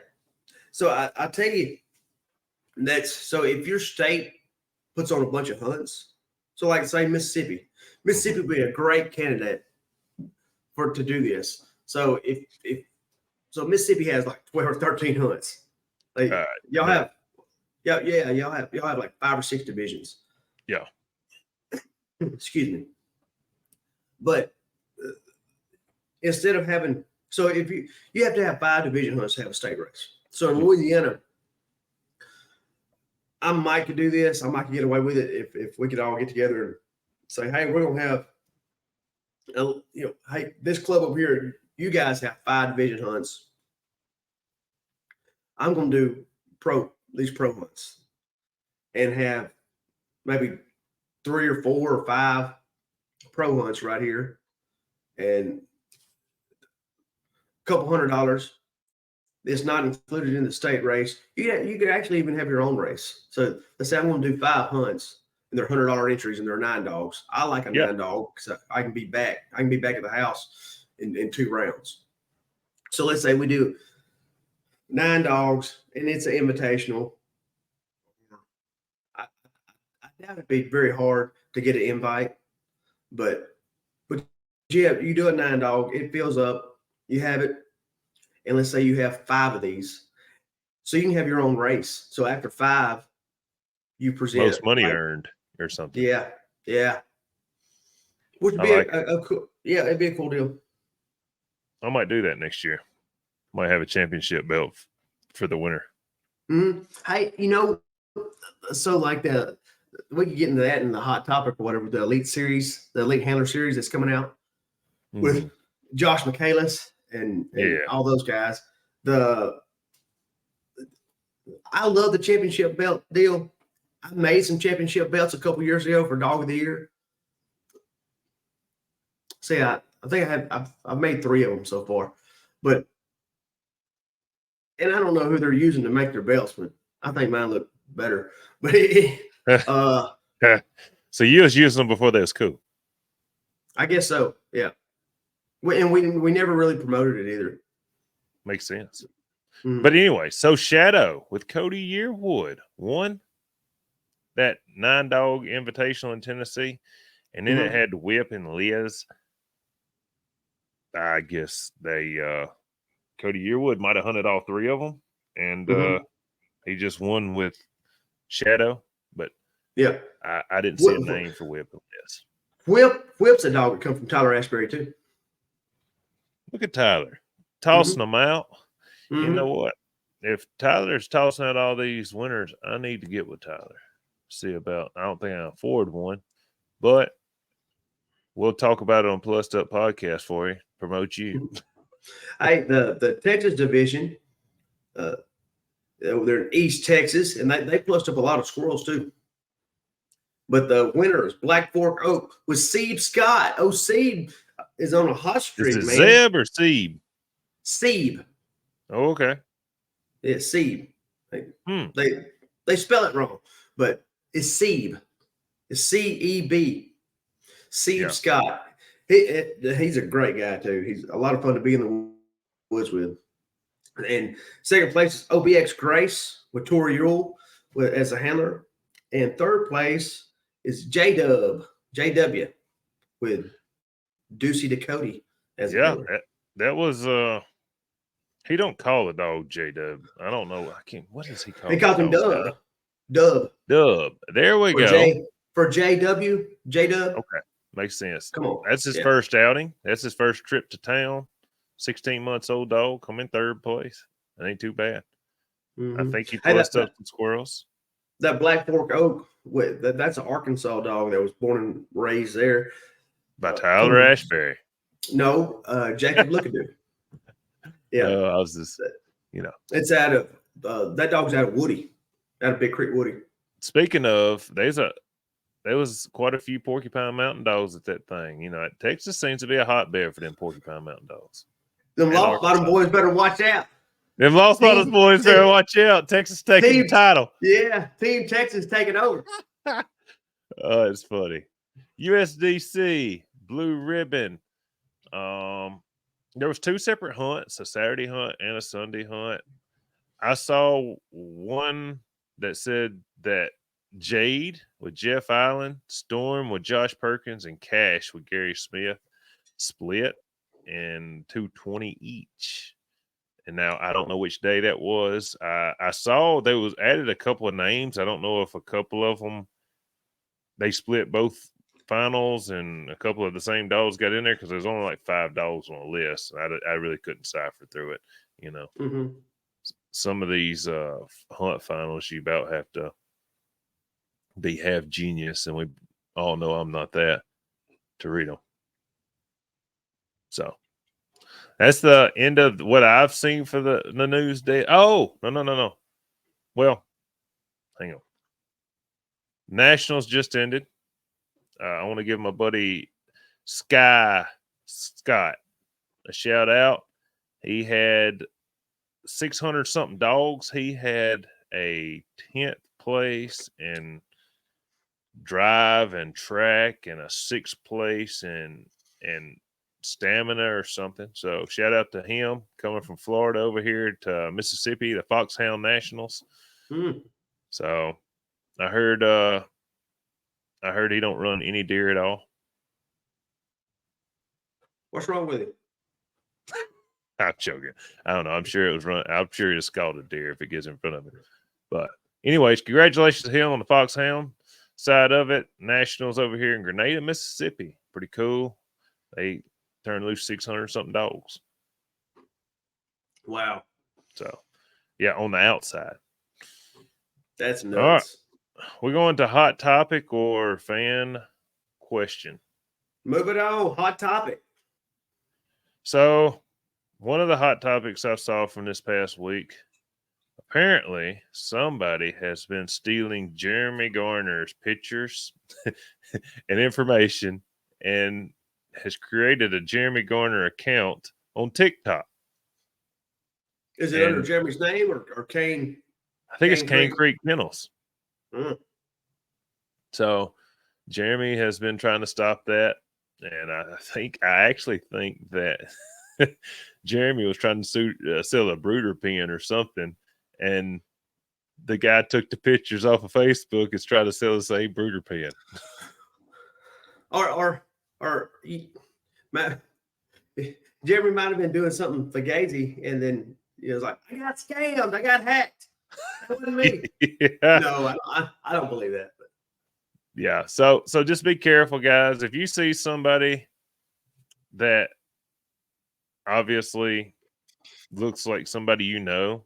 So I tell you, so if your state puts on a bunch of hunts, so like say Mississippi would be a great candidate to do this. So if Mississippi has like 12 or 13 hunts, like y'all have like 5 or 6 divisions. Yeah. Excuse me. But instead of having, so if you have to have 5 division hunts to have a state race. So in Louisiana, I might could do this. I might could get away with it if we could all get together and say, hey, we're gonna have, hey, this club over here, you guys have 5 division hunts. I'm going to do these pro hunts and have maybe 3 or 4 or 5 pro hunts right here and a couple $100. It's not included in the state race. You could actually even have your own race. So let's say I'm going to do 5 hunts and they're $100 entries and they're 9 dogs. I like a 9 dog because I can be back. I can be back at the house in 2 rounds. So let's say we do 9 dogs and it's an invitational. I doubt it'd be very hard to get an invite, but yeah, you do a 9 dog, it fills up, you have it, and let's say you have 5 of these, so you can have your own race. So after 5, you present Most money earned or something. Yeah, which would be a cool. Yeah, it'd be a cool deal. I might do that next year. Might have a championship belt for the winner. Mm-hmm. Hey, so like we can get into that in the hot topic or whatever. The Elite Series, the Elite Handler Series that's coming out with Josh Michaelis and all those guys. I love the championship belt deal. I made some championship belts a couple years ago for Dog of the Year. See, I think I've made 3 of them so far, and I don't know who they're using to make their belts, but I think mine look better. But so you was using them before that was cool. I guess so. Yeah. We never really promoted it either. Makes sense. Mm-hmm. But anyway, so Shadow with Cody Yearwood won that 9 dog invitational in Tennessee, and then it had Whip and Liz. I guess Cody Yearwood might have hunted all 3 of them, and he just won with Shadow. But yeah, I didn't see a name for Whip and Liz. Whip's a dog that come from Tyler Ashbury too. Look at Tyler tossing them out. You know what? If Tyler's tossing out all these winners, I need to get with Tyler. See about. I don't think I can afford one, but we'll talk about it on Plussed Up Podcast for you. Promote you. Hey, the Texas division, they're in East Texas, and they plussed up a lot of squirrels too. But the winner is Black Fork Oak with Sebe Scott. Oh, Sebe is on a hot streak, is it man. Zeb or Sebe? Sebe. Oh, okay. Yeah, Sebe. They spell it wrong, but it's Sebe. It's C-E-B. Sebe Scott. He's a great guy too. He's a lot of fun to be in the woods with. And second place is OBX Grace with Tori Ewell as a handler. And third place is JW with Ducey Dakota as a handler. That was he don't call the dog J-Dub. I don't know. What does he call him? He calls him Dub. There we go. For JW, J-Dub. Okay. Makes sense. Come on. That's his first outing. That's his first trip to town. 16 months old dog, come in 3rd place. That ain't too bad. I think he plussed up some squirrels. That Black Fork Oak, that's an Arkansas dog that was born and raised there. By Tyler Ashbury. No, Jacob Lookadoo. Yeah. I was just, It's out of, that dog's out of Woody, out of Big Creek Woody. Speaking of, there was quite a few Porcupine Mountain dogs at that thing. Texas seems to be a hotbed for them Porcupine Mountain dogs. Them Lost Bottom boys better watch out. Them Lost Bottom boys better watch out. Texas taking the title. Yeah, Team Texas taking over. Oh, it's funny. USDC, Blue Ribbon. There was 2 separate hunts, a Saturday hunt and a Sunday hunt. I saw one that said that Jade with Jeff Island, Storm with Josh Perkins, and Cash with Gary Smith split in 220 each. And now I don't know which day that was. I saw there was added a couple of names. I don't know if a couple of them they split both finals and a couple of the same dogs got in there because there's only like 5 dogs on the list. I really couldn't cipher through it. Some of these hunt finals you about have to be half genius, and we all know I'm not that to read them. So, That's the end of what I've seen for the news day. Oh, no. Well, hang on. Nationals just ended. I want to give my buddy Scott a shout out. He had 600 something dogs. He had a 10th place in drive and track and a 6th place in stamina or something. So shout out to him coming from Florida over here to Mississippi, the Foxhound Nationals. So I heard he don't run any deer at all. What's wrong with him? I'm joking. I don't know. I'm sure he just scalded deer if it gets in front of him. But anyways, congratulations to him on the Foxhound side of it. Nationals over here in Grenada, Mississippi. Pretty cool. They turned loose 600 something dogs. Wow. So yeah, on the outside. That's nuts. All right. We're going to hot topic or fan question. Move it on. Hot topic. So one of the hot topics I saw from this past week, apparently somebody has been stealing Jeremy Garner's pictures and information and has created a Jeremy Garner account on TikTok. Is it under Jeremy's name or Kane? I think it's Cane Creek Kennels. So Jeremy has been trying to stop that. And I actually think that Jeremy was trying to sell a brooder pen or something. And the guy took the pictures off of Facebook and tried to sell the same brooder pen. Or Jeremy might have been doing something fugazi, and then he was like, I got scammed. I got hacked. That wasn't me. Yeah. No, I don't believe that. But. Yeah. So just be careful, guys. If you see somebody that obviously looks like somebody you know,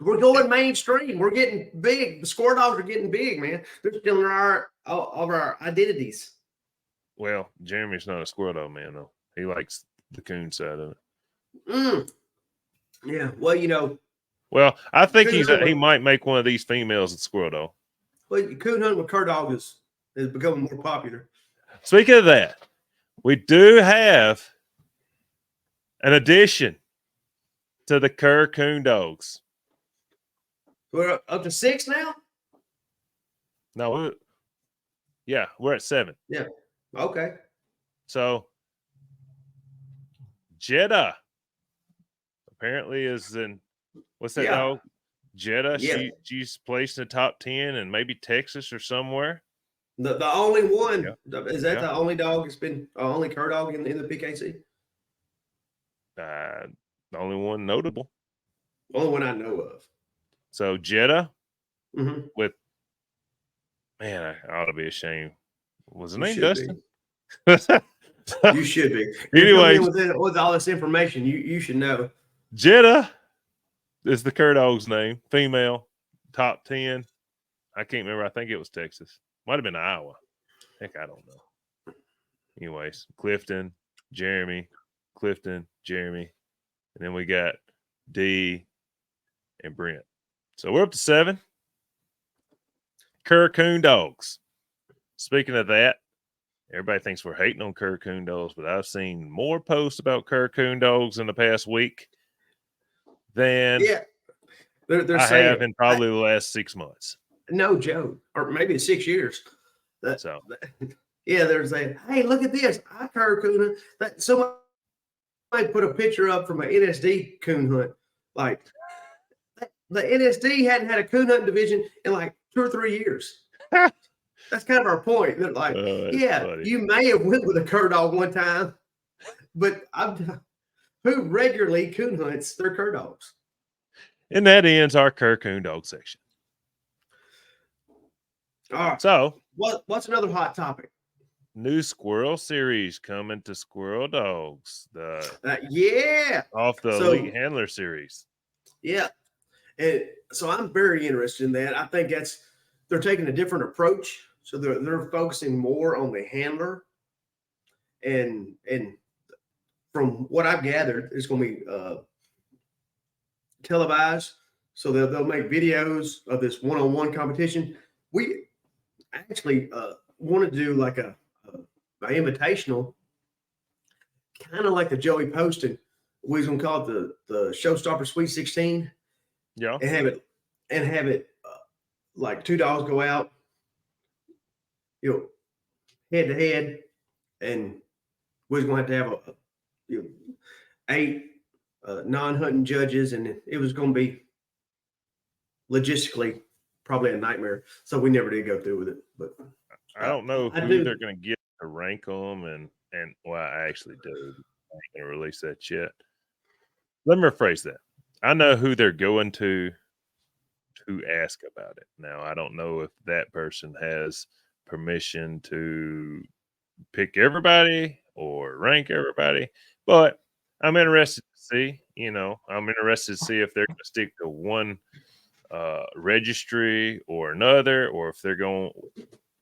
we're going mainstream. We're getting big. The squirrel dogs are getting big, man. They're stealing all of our identities. Well, Jeremy's not a squirrel dog man, though. He likes the coon side of it. Yeah. Well, Well, I think he might make one of these females a squirrel dog. Well, coon hunting with cur dog is becoming more popular. Speaking of that, we do have an addition to the cur coon dogs. We're up to 6 now? No, we're at 7. Yeah. Okay. So Jeddah apparently is in what's that dog? Jeddah. Yeah. She's placed in the top 10 and maybe Texas or somewhere. The only one. Yeah. Is that the only dog that's been only cur dog in the PKC? The only one notable. Only one I know of. So Jeddah with man, I ought to be ashamed. Was the name Dustin? You should be. Anyway, with all this information, you should know. Jeddah is the cur dog's name. Female, top 10. I can't remember. I think it was Texas. Might have been Iowa. Heck, I don't know. Anyways, Clifton, Jeremy, and then we got D and Brent. So we're up to 7. Cur coon dogs. Speaking of that, everybody thinks we're hating on cur coon dogs, but I've seen more posts about cur coon dogs in the past week than they're I saying, have in probably the last 6 months. No joke, or maybe 6 years. They're saying, hey, look at this. I cur coon hunt. Somebody put a picture up from an NSD coon hunt. Like, the NSD hadn't had a coon hunting division in like 2 or 3 years. That's kind of our point. They're like, funny. You may have went with a cur dog one time, but who regularly coon hunts their cur dogs? And that ends our cur coon dog section. All right. So, what's another hot topic? New squirrel series coming to Squirrel Dogs. Off the Elite Handler series. Yeah. And so I'm very interested in that. I think they're taking a different approach. So they're focusing more on the handler and from what I've gathered, it's going to be televised. So they'll make videos of this one-on-one competition. We actually want to do like a invitational, kind of like the Joey Poston. We was going to call it the Showstopper Sweet 16. Yeah. And have it like two dogs go out, head to head, and we was going to have a 8 non-hunting judges, and it was going to be logistically probably a nightmare. So we never did go through with it. But I don't know I who do. they're going to get to rank them, and well, I actually do. I ain't going to release that yet. Let me rephrase that. I know who they're going to ask about it. Now, I don't know if that person has permission to pick everybody or rank everybody, but I'm interested to see. I'm interested to see if they're going to stick to one registry or another, or if they're going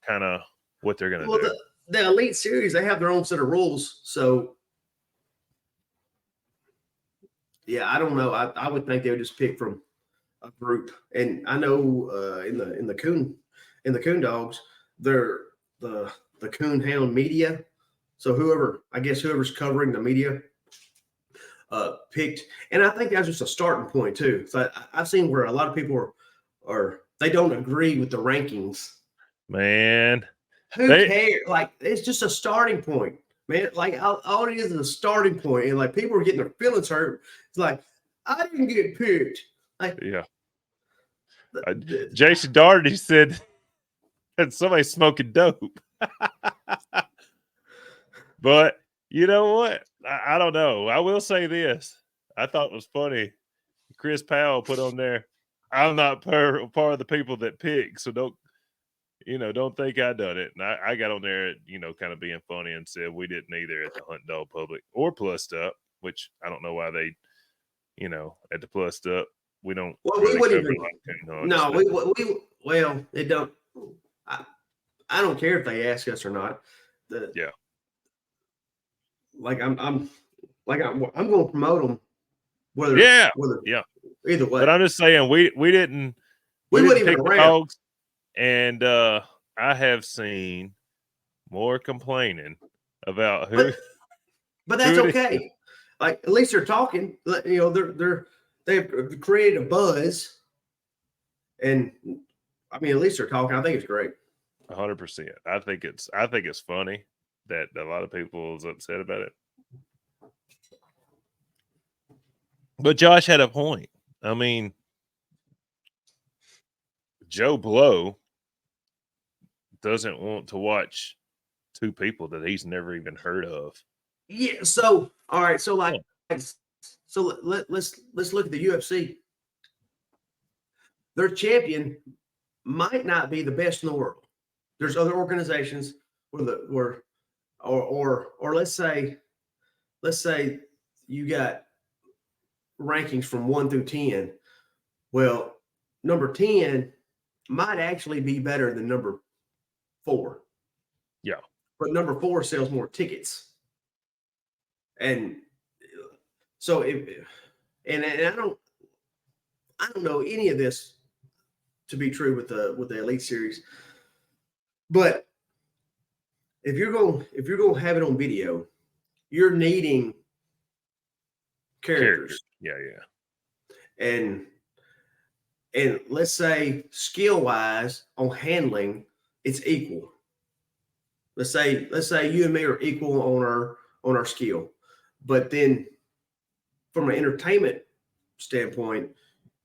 kind of what they're going to do. The Elite Series, they have their own set of rules. So, yeah, I don't know. I would think they would just pick from a group. And I know in the coon dogs, they're the coon hound media. So whoever's covering the media picked. And I think that's just a starting point too. So I've seen where a lot of people are they don't agree with the rankings. Man, who cares? Like, it's just a starting point, man. Like, all it is a starting point, and like people are getting their feelings hurt. It's like, I didn't get picked. Like, yeah. Jason Doherty said that somebody's smoking dope. But you know what? I don't know. I will say this. I thought it was funny. Chris Powell put on there, I'm not part of the people that pick, so don't think I done it. And I got on there, kind of being funny and said we didn't either at the Hunt Dog Public or Plussed Up, which I don't know why they, at the Plussed Up, we don't. Well, really we wouldn't cover even. No, well, it don't. I don't care if they ask us or not. Yeah. Like I'm going to promote them. Whether either way. But I'm just saying we didn't wouldn't pick even the dogs, and I have seen more complaining about who. But that's okay. Like, at least they're talking. They've created a buzz, and I mean, at least they're talking. I think it's great. 100%. I think it's funny that a lot of people is upset about it. But Josh had a point. I mean, Joe Blow doesn't want to watch two people that he's never even heard of. Yeah. So, all right. So, let's look at the UFC. Their champion might not be the best in the world. There's other organizations or let's say you got rankings from 1 through 10. Well, number 10 might actually be better than number 4. Yeah. But number 4 sells more tickets. And so I don't know any of this to be true with the Elite Series. But if you're going to have it on video, you're needing characters. Yeah. And let's say skill-wise on handling, it's equal. Let's say you and me are equal on our skill. But then from an entertainment standpoint,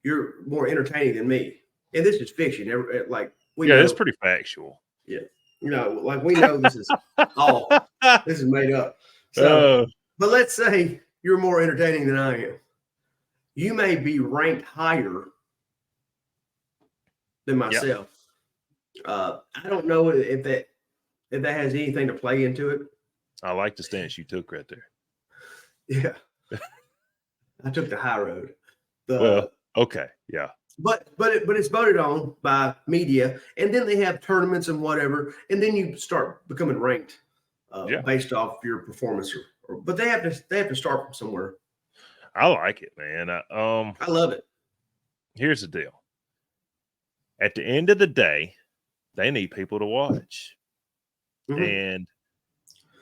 you're more entertaining than me. And this is fiction. Like, it's pretty factual. Yeah. Like, we know this is this is made up. So, but let's say you're more entertaining than I am. You may be ranked higher than myself. Yep. I don't know if that has anything to play into it. I like the stance you took right there. Yeah. I took the high road. Okay. Yeah. But it's voted on by media, and then they have tournaments and whatever, and then you start becoming ranked based off your performance but they have to start from somewhere. I like it, man. I love it. Here's the deal. At the end of the day, they need people to watch. Mhm. And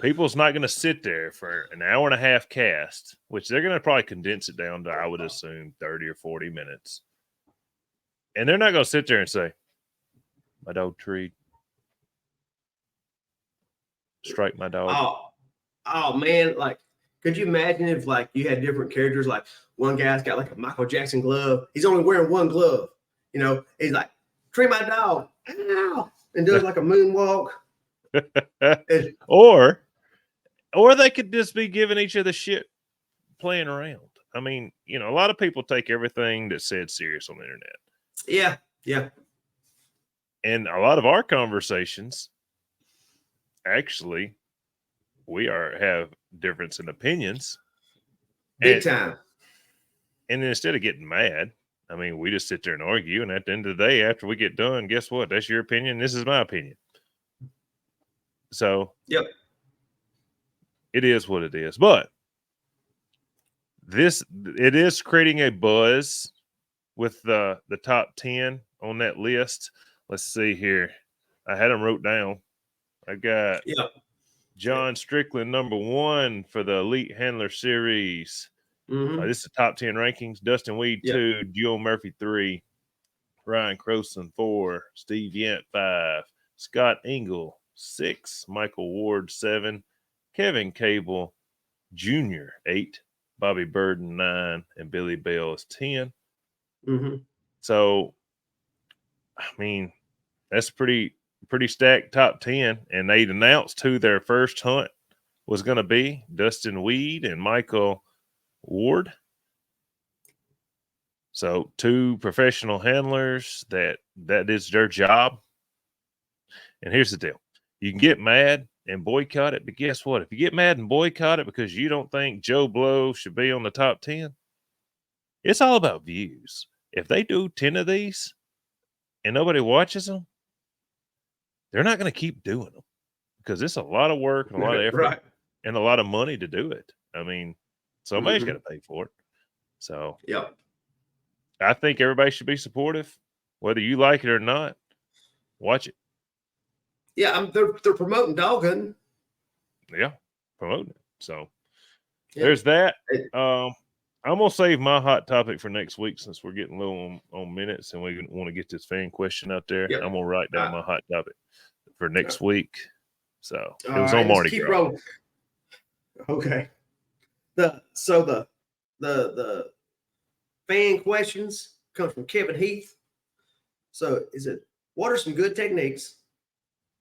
people's not going to sit there for an hour and a half cast, which they're going to probably condense it down to, I would assume, 30 or 40 minutes. And they're not going to sit there and say, my dog treed. Strike my dog. Oh man, like, could you imagine if like you had different characters? Like one guy's got like a Michael Jackson glove. He's only wearing one glove. You know, he's like, treat my dog, ow, and does like a moonwalk. And, or they could just be giving each other shit playing around. I mean, you know, a lot of people take everything that's said serious on the internet. yeah, yeah. And a lot of our conversations, actually, we have difference in opinions. Big time. And then instead of getting mad, I mean, we just sit there and argue. And at the end of the day, after we get done, guess what? That's your opinion. This is my opinion. So, Yep. It is what it is. But it is creating a buzz with the top 10 on that list. Let's see here. I had them wrote down. I got John Strickland, #1 for the Elite Handler Series. Mm-hmm. This is the top 10 rankings. Dustin Weed, 2. Joe Murphy, 3. Ryan Croson, 4. Steve Yant, 5. Scott Engel, 6. Michael Ward, 7. Kevin Cable Jr., 8. Bobby Burden, 9. And Billy Bell is 10. Mm-hmm. So, I mean, that's pretty stacked top 10. And they'd announced who their first hunt was going to be, Dustin Weed and Michael Ward. So 2 professional handlers that is their job. And here's the deal. You can get mad and boycott it, but guess what? If you get mad and boycott it because you don't think Joe Blow should be on the top 10, it's all about views. If they do 10 of these and nobody watches them, they're not going to keep doing them because it's a lot of work and a lot of effort and a lot of money to do it. I mean, somebody's got to pay for it. So, I think everybody should be supportive, whether you like it or not. Watch it. Yeah, they're promoting dog hunting. Yeah, promoting it. So there's that. I'm gonna save my hot topic for next week since we're getting low on minutes and we want to get this fan question out there. I'm gonna write down my hot topic for next week. So it was on Mardi Gras. Rolling. Okay. The fan questions comes from Kevin Heath. So what are some good techniques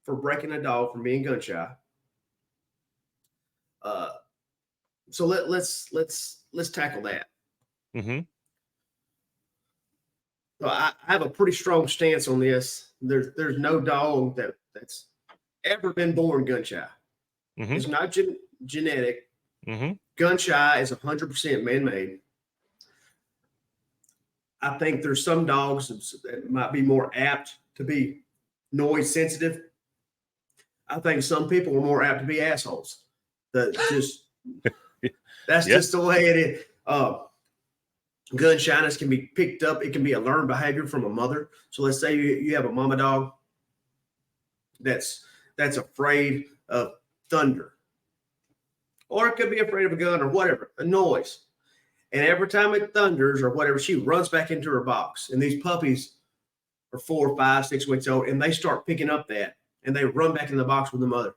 for breaking a dog from being gun shy? So let's tackle that. Mm-hmm. So I have a pretty strong stance on this. There's no dog that's ever been born gun shy. Mm-hmm. It's not genetic. Mm-hmm. Gun shy is 100% man-made. I think there's some dogs that might be more apt to be noise sensitive. I think some people are more apt to be assholes. That's just the way it is. Gun shyness can be picked up. It can be a learned behavior from a mother. So let's say you have a mama dog that's afraid of thunder, or it could be afraid of a gun or whatever, a noise. And every time it thunders or whatever, she runs back into her box. And these puppies are 4, 5, 6 weeks old, and they start picking up that, and they run back in the box with the mother.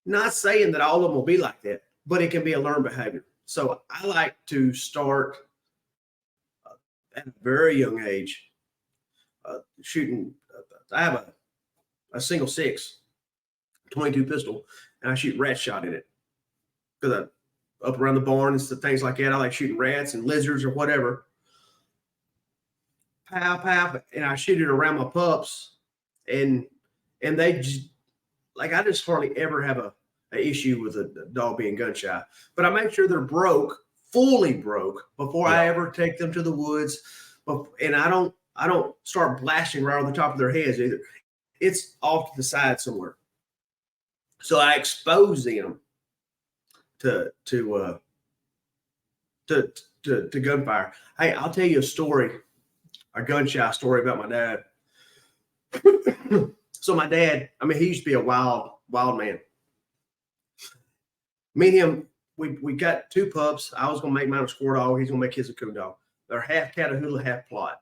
Not saying that all of them will be like that, but it can be a learned behavior. So I like to start at a very young age shooting. I have a single 6, 22 pistol, and I shoot rat shot in it because up around the barn and things like that. I like shooting rats and lizards or whatever. Pow, pow, and I shoot it around my pups, and they just, like, I just hardly ever have an issue with a dog being gun shy. But I make sure they're fully broke before I ever take them to the woods. And I don't start blasting right on the top of their heads either. It's off to the side somewhere. So I expose them to gunfire. Hey, I'll tell you a gunshot story about my dad. So my dad, I mean, he used to be a wild man. Me and him, we got two pups. I was gonna make mine a squirrel dog. He's gonna make his a coon dog. They're half Catahoula, half Plott.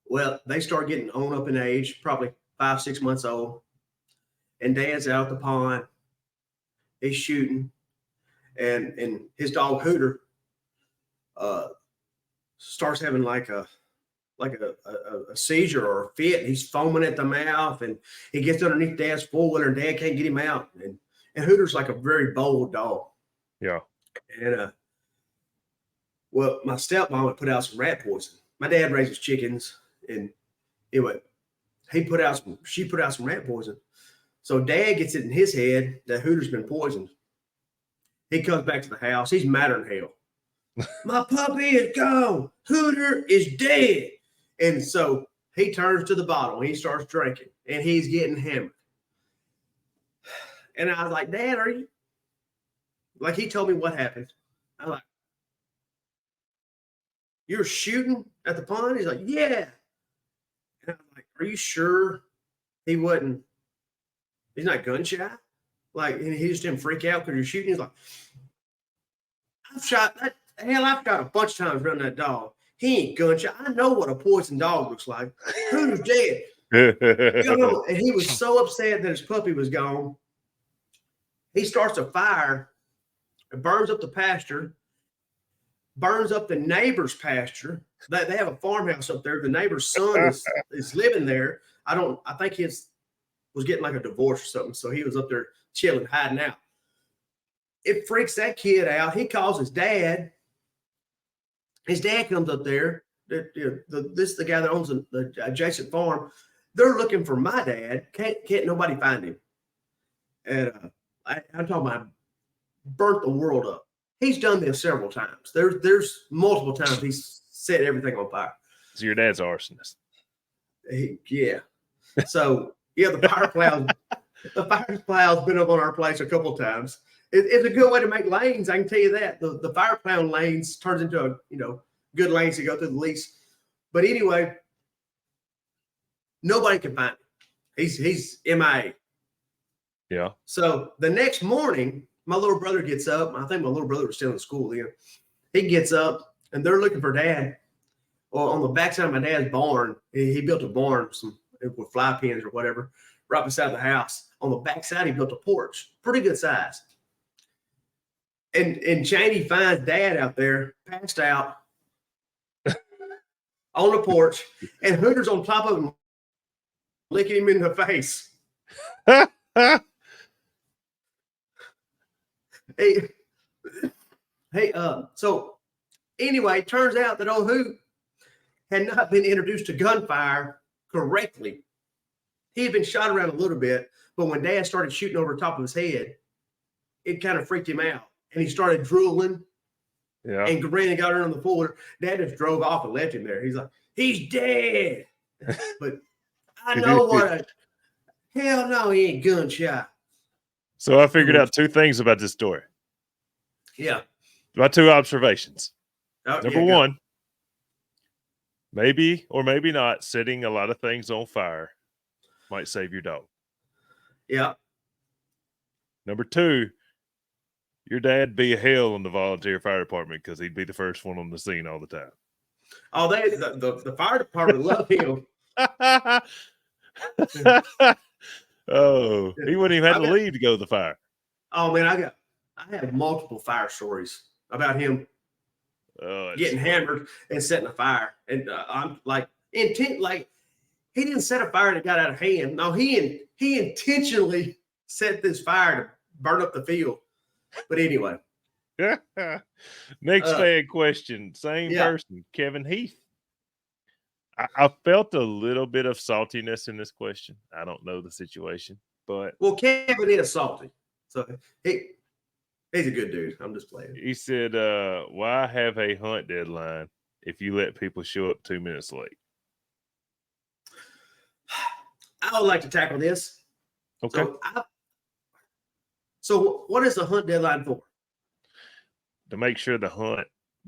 Well, they start getting on up in age, probably 5-6 months old. And Dad's out at the pond. He's shooting, and his dog Hooter starts having like a seizure or a fit. And he's foaming at the mouth, and he gets underneath Dad's four-wheeler, and Dad can't get him out. And Hooter's like a very bold dog. Yeah. And well, my stepmom would put out some rat poison. My dad raises chickens, and she put out some rat poison. So Dad gets it in his head that Hooter's been poisoned. He comes back to the house. He's madder than hell. My puppy is gone. Hooter is dead. And so he turns to the bottle. And he starts drinking, and he's getting hammered. And I was like, Dad, are you? Like, he told me what happened. I was like, you're shooting at the pond? He's like, yeah. And I was like, are you sure he wasn't? He's not gun shy? Like, and he just didn't freak out because you're shooting. He's like, I've shot a bunch of times running that dog. He ain't gun shy. I know what a poison dog looks like. Who's dead? And he was so upset that his puppy was gone. He starts a fire. It burns up the pasture, burns up the neighbor's pasture. They have a farmhouse up there. The neighbor's son is living there. I think his was getting like a divorce or something. So he was up there chilling, hiding out. It freaks that kid out. He calls his dad. His dad comes up there. This is the guy that owns the adjacent farm. They're looking for my dad. Can't nobody find him. And I'm talking about burnt the world up. He's done this several times. There's multiple times he's set everything on fire. So your dad's arsonist. Yeah. So yeah, the fire plow's been up on our place a couple of times. It's a good way to make lanes. I can tell you that the fire plow lanes turns into good lanes to go through the lease. But anyway, nobody can find him. He's MIA. Yeah. So the next morning, my little brother gets up. I think my little brother was still in school then. He gets up, and they're looking for Dad. Well, on the backside of my dad's barn, he built a barn with fly pens or whatever, right beside the house. On the backside, he built a porch, pretty good size. And Cheney finds Dad out there, passed out on the porch, and Hooter's on top of him, licking him in the face. So anyway, turns out that old Hoot had not been introduced to gunfire correctly. He had been shot around a little bit, but when Dad started shooting over the top of his head, it kind of freaked him out. And he started drooling. Yeah. And Green got her on the floor. Dad just drove off and left him there. He's like, he's dead. But I know hell no, he ain't gunshot. So I figured out two things about this story. Yeah. My two observations. Number yeah, one, maybe or maybe not, setting a lot of things on fire might save your dog. Yeah. Number two, your dad'd be a hell in the volunteer fire department because he'd be the first one on the scene all the time. Oh, the fire department love him. Oh, he wouldn't even have to leave to go to the fire. Oh man, I have multiple fire stories about him getting hammered and setting a fire. And I'm like he didn't set a fire that got out of hand. No, he intentionally set this fire to burn up the field. But anyway. Next fan question. Same person, Kevin Heath. I felt a little bit of saltiness in this question. I don't know the situation, but Kevin is salty. So he's a good dude. I'm just playing. He said, why have a hunt deadline if you let people show up 2 minutes late? I would like to tackle this. Okay. So what is the hunt deadline for? To make sure the hunt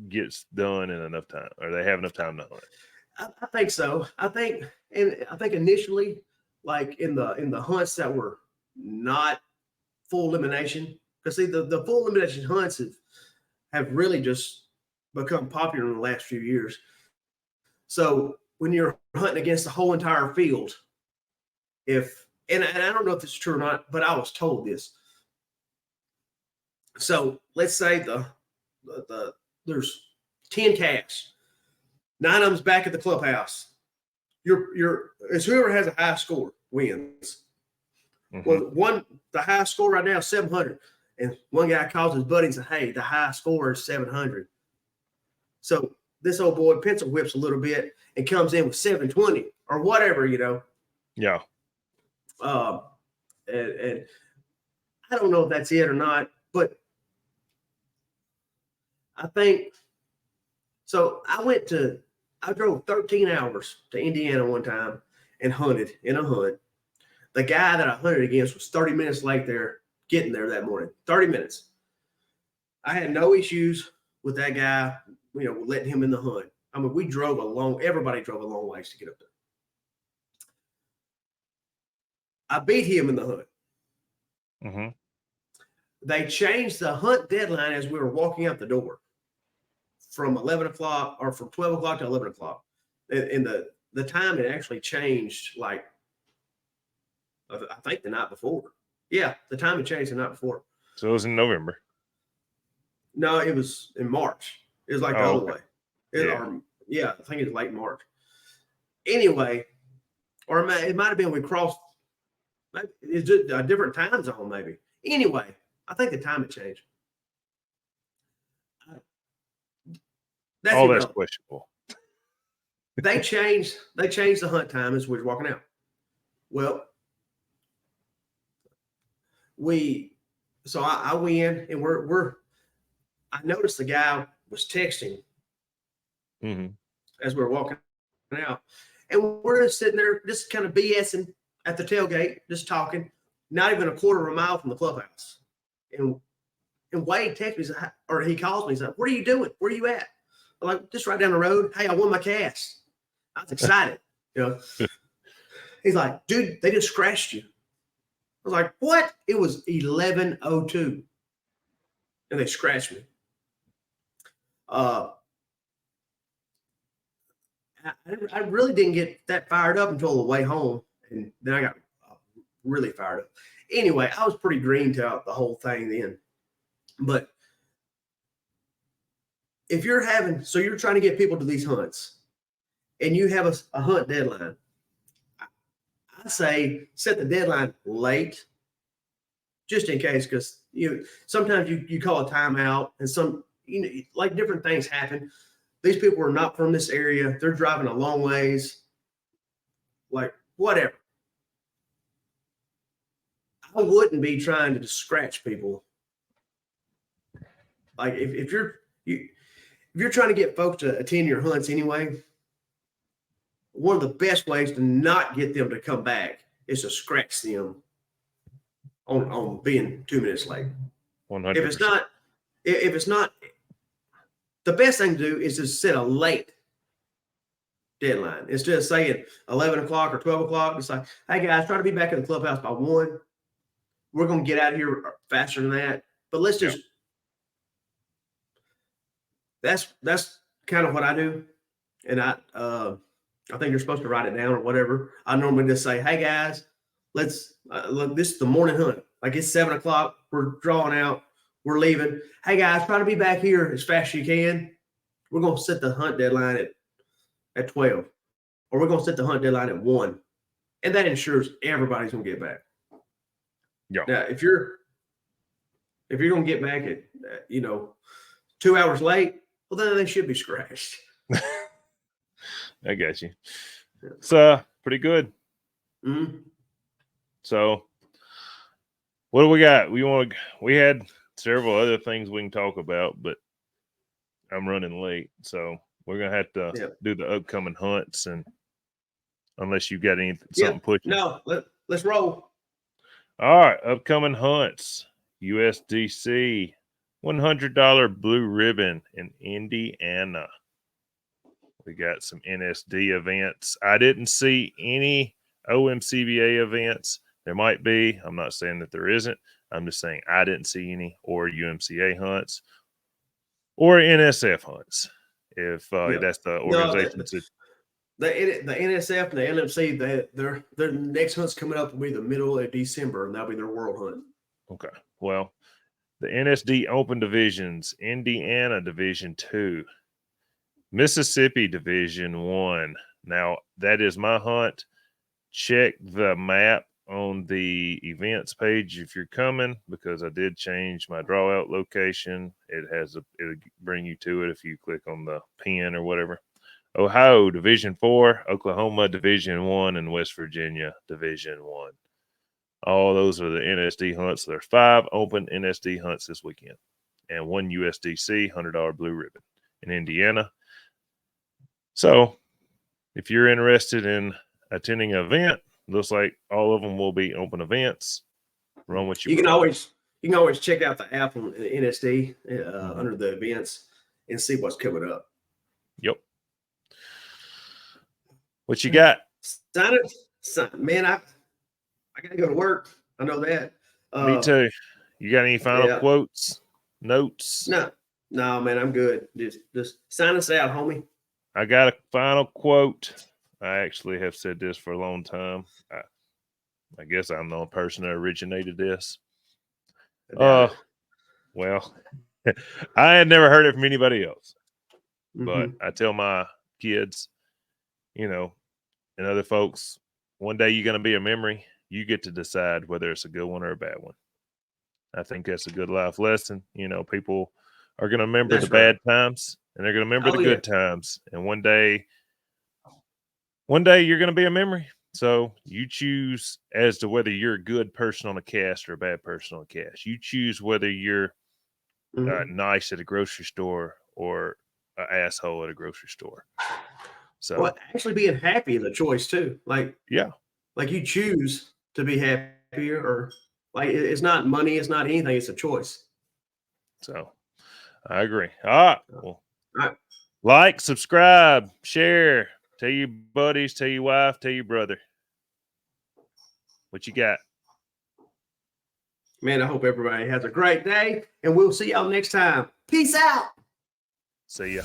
gets done in enough time, or they have enough time to hunt. I think so. I think initially, like in the hunts that were not full elimination, because see the full elimination hunts have really just become popular in the last few years. So when you're hunting against the whole entire field, and I don't know if this is true or not, but I was told this. So let's say the there's 10 calves, 9 of them's back at the clubhouse. It's whoever has a high score wins. Mm-hmm. Well, the high score right now is 700, and one guy calls his buddy and says, "Hey, the high score is 700." So this old boy pencil whips a little bit and comes in with 720 or whatever, Yeah. And I don't know if that's it or not, but I think so. I drove 13 hours to Indiana one time and hunted in a hunt. The guy that I hunted against was 30 minutes late there, getting there that morning. 30 minutes. I had no issues with that guy, letting him in the hunt. I mean, everybody drove a long ways to get up there. I beat him in the hunt. Mm-hmm. They changed the hunt deadline as we were walking out the door from 11 o'clock or from 12 o'clock to 11 o'clock. And the time had actually changed, like, I think the night before. Yeah, the time had changed the night before. So it was in November. No, it was in March. It was like the other way. Yeah. I think it was late March. Anyway, or it might have been we crossed. It's just a different time zone, maybe. Anyway, I think the time had changed. That's questionable. They changed the hunt time as we were walking out. Well, I win, and I noticed the guy was texting as we were walking out, and we're just sitting there, just kind of BSing at the tailgate, just talking, not even a quarter of a mile from the clubhouse. And Wade texts me, or he calls me, he's like, "What are you doing? Where are you at?" I'm like, "Just right down the road. Hey, I won my cast." I was excited. He's like, "Dude, they just scratched you." I was like, "What?" It was 11:02, and they scratched me. I really didn't get that fired up until the way home, and then I got really fired up. Anyway, I was pretty green to the whole thing then. But if you're trying to get people to these hunts, and you have a hunt deadline, I say set the deadline late, just in case, because sometimes you call a timeout, and like different things happen. These people are not from this area; they're driving a long ways. Like whatever. I wouldn't be trying to just scratch people. Like if you're trying to get folks to attend your hunts anyway, one of the best ways to not get them to come back is to scratch them on being 2 minutes late. 100%. If it's not, the best thing to do is to set a late deadline. Instead of saying 11 o'clock or 12 o'clock, it's like, "Hey guys, try to be back at the clubhouse by 1. We're going to get out of here faster than that. But let's just." That's kind of what I do, and I think you're supposed to write it down or whatever. I normally just say, "Hey guys, let's look. This is the morning hunt. Like it's 7 o'clock. We're drawing out. We're leaving. Hey guys, try to be back here as fast as you can. We're going to set the hunt deadline at 12, or we're going to set the hunt deadline at 1, and that ensures everybody's going to get back." Yeah. Now, if you're going to get back at 2 hours late, well, then they should be scratched. I got you. It's pretty good. Mm-hmm. So, what do we got? We had several other things we can talk about, but I'm running late, so we're gonna have to do the upcoming hunts, and unless you got something pushing. No, let's roll. All right, upcoming hunts. USDC $100 blue ribbon in Indiana. We got some NSD events. I didn't see any OMCBA events. There might be. I'm not saying that there isn't. I'm just saying I didn't see any, or UMCA hunts or NSF hunts. If that's the organization. The NSF and the LMC, their next hunt's coming up will be the middle of December, and that'll be their world hunt. Okay. Well, the NSD Open Divisions, Indiana Division 2, Mississippi Division 1. Now, that is my hunt. Check the map on the events page if you're coming, because I did change my draw out location. It'll bring you to it if you click on the pin or whatever. Ohio Division 4, Oklahoma Division 1, and West Virginia Division 1. All those are the NSD hunts. There's 5 open NSD hunts this weekend and 1 USDC $100 blue ribbon in Indiana. So if you're interested in attending an event, looks like all of them will be open events. Run what you can always check out the app on NSD under the events and see what's coming up. Yep. What you got? Man, I gotta go to work. I know that. Me too. You got any final quotes, notes? No, man, I'm good. Just sign us out, homie. I got a final quote. I actually have said this for a long time. I guess I'm the only person that originated this. Well, I had never heard it from anybody else. But I tell my kids, and other folks, one day you're going to be a memory. You get to decide whether it's a good one or a bad one. I think that's a good life lesson. People are going to remember the bad times, and they're going to remember the good times. And one day you're going to be a memory. So you choose as to whether you're a good person on a cast or a bad person on a cast. You choose whether you're nice at a grocery store or an asshole at a grocery store. So actually being happy is a choice too. Like you choose to be happier, or like it's not money, it's not anything, it's a choice. So I agree. All right. Like, subscribe, share, tell your buddies, tell your wife, tell your brother. What you got? Man, I hope everybody has a great day, and we'll see y'all next time. Peace out. See ya.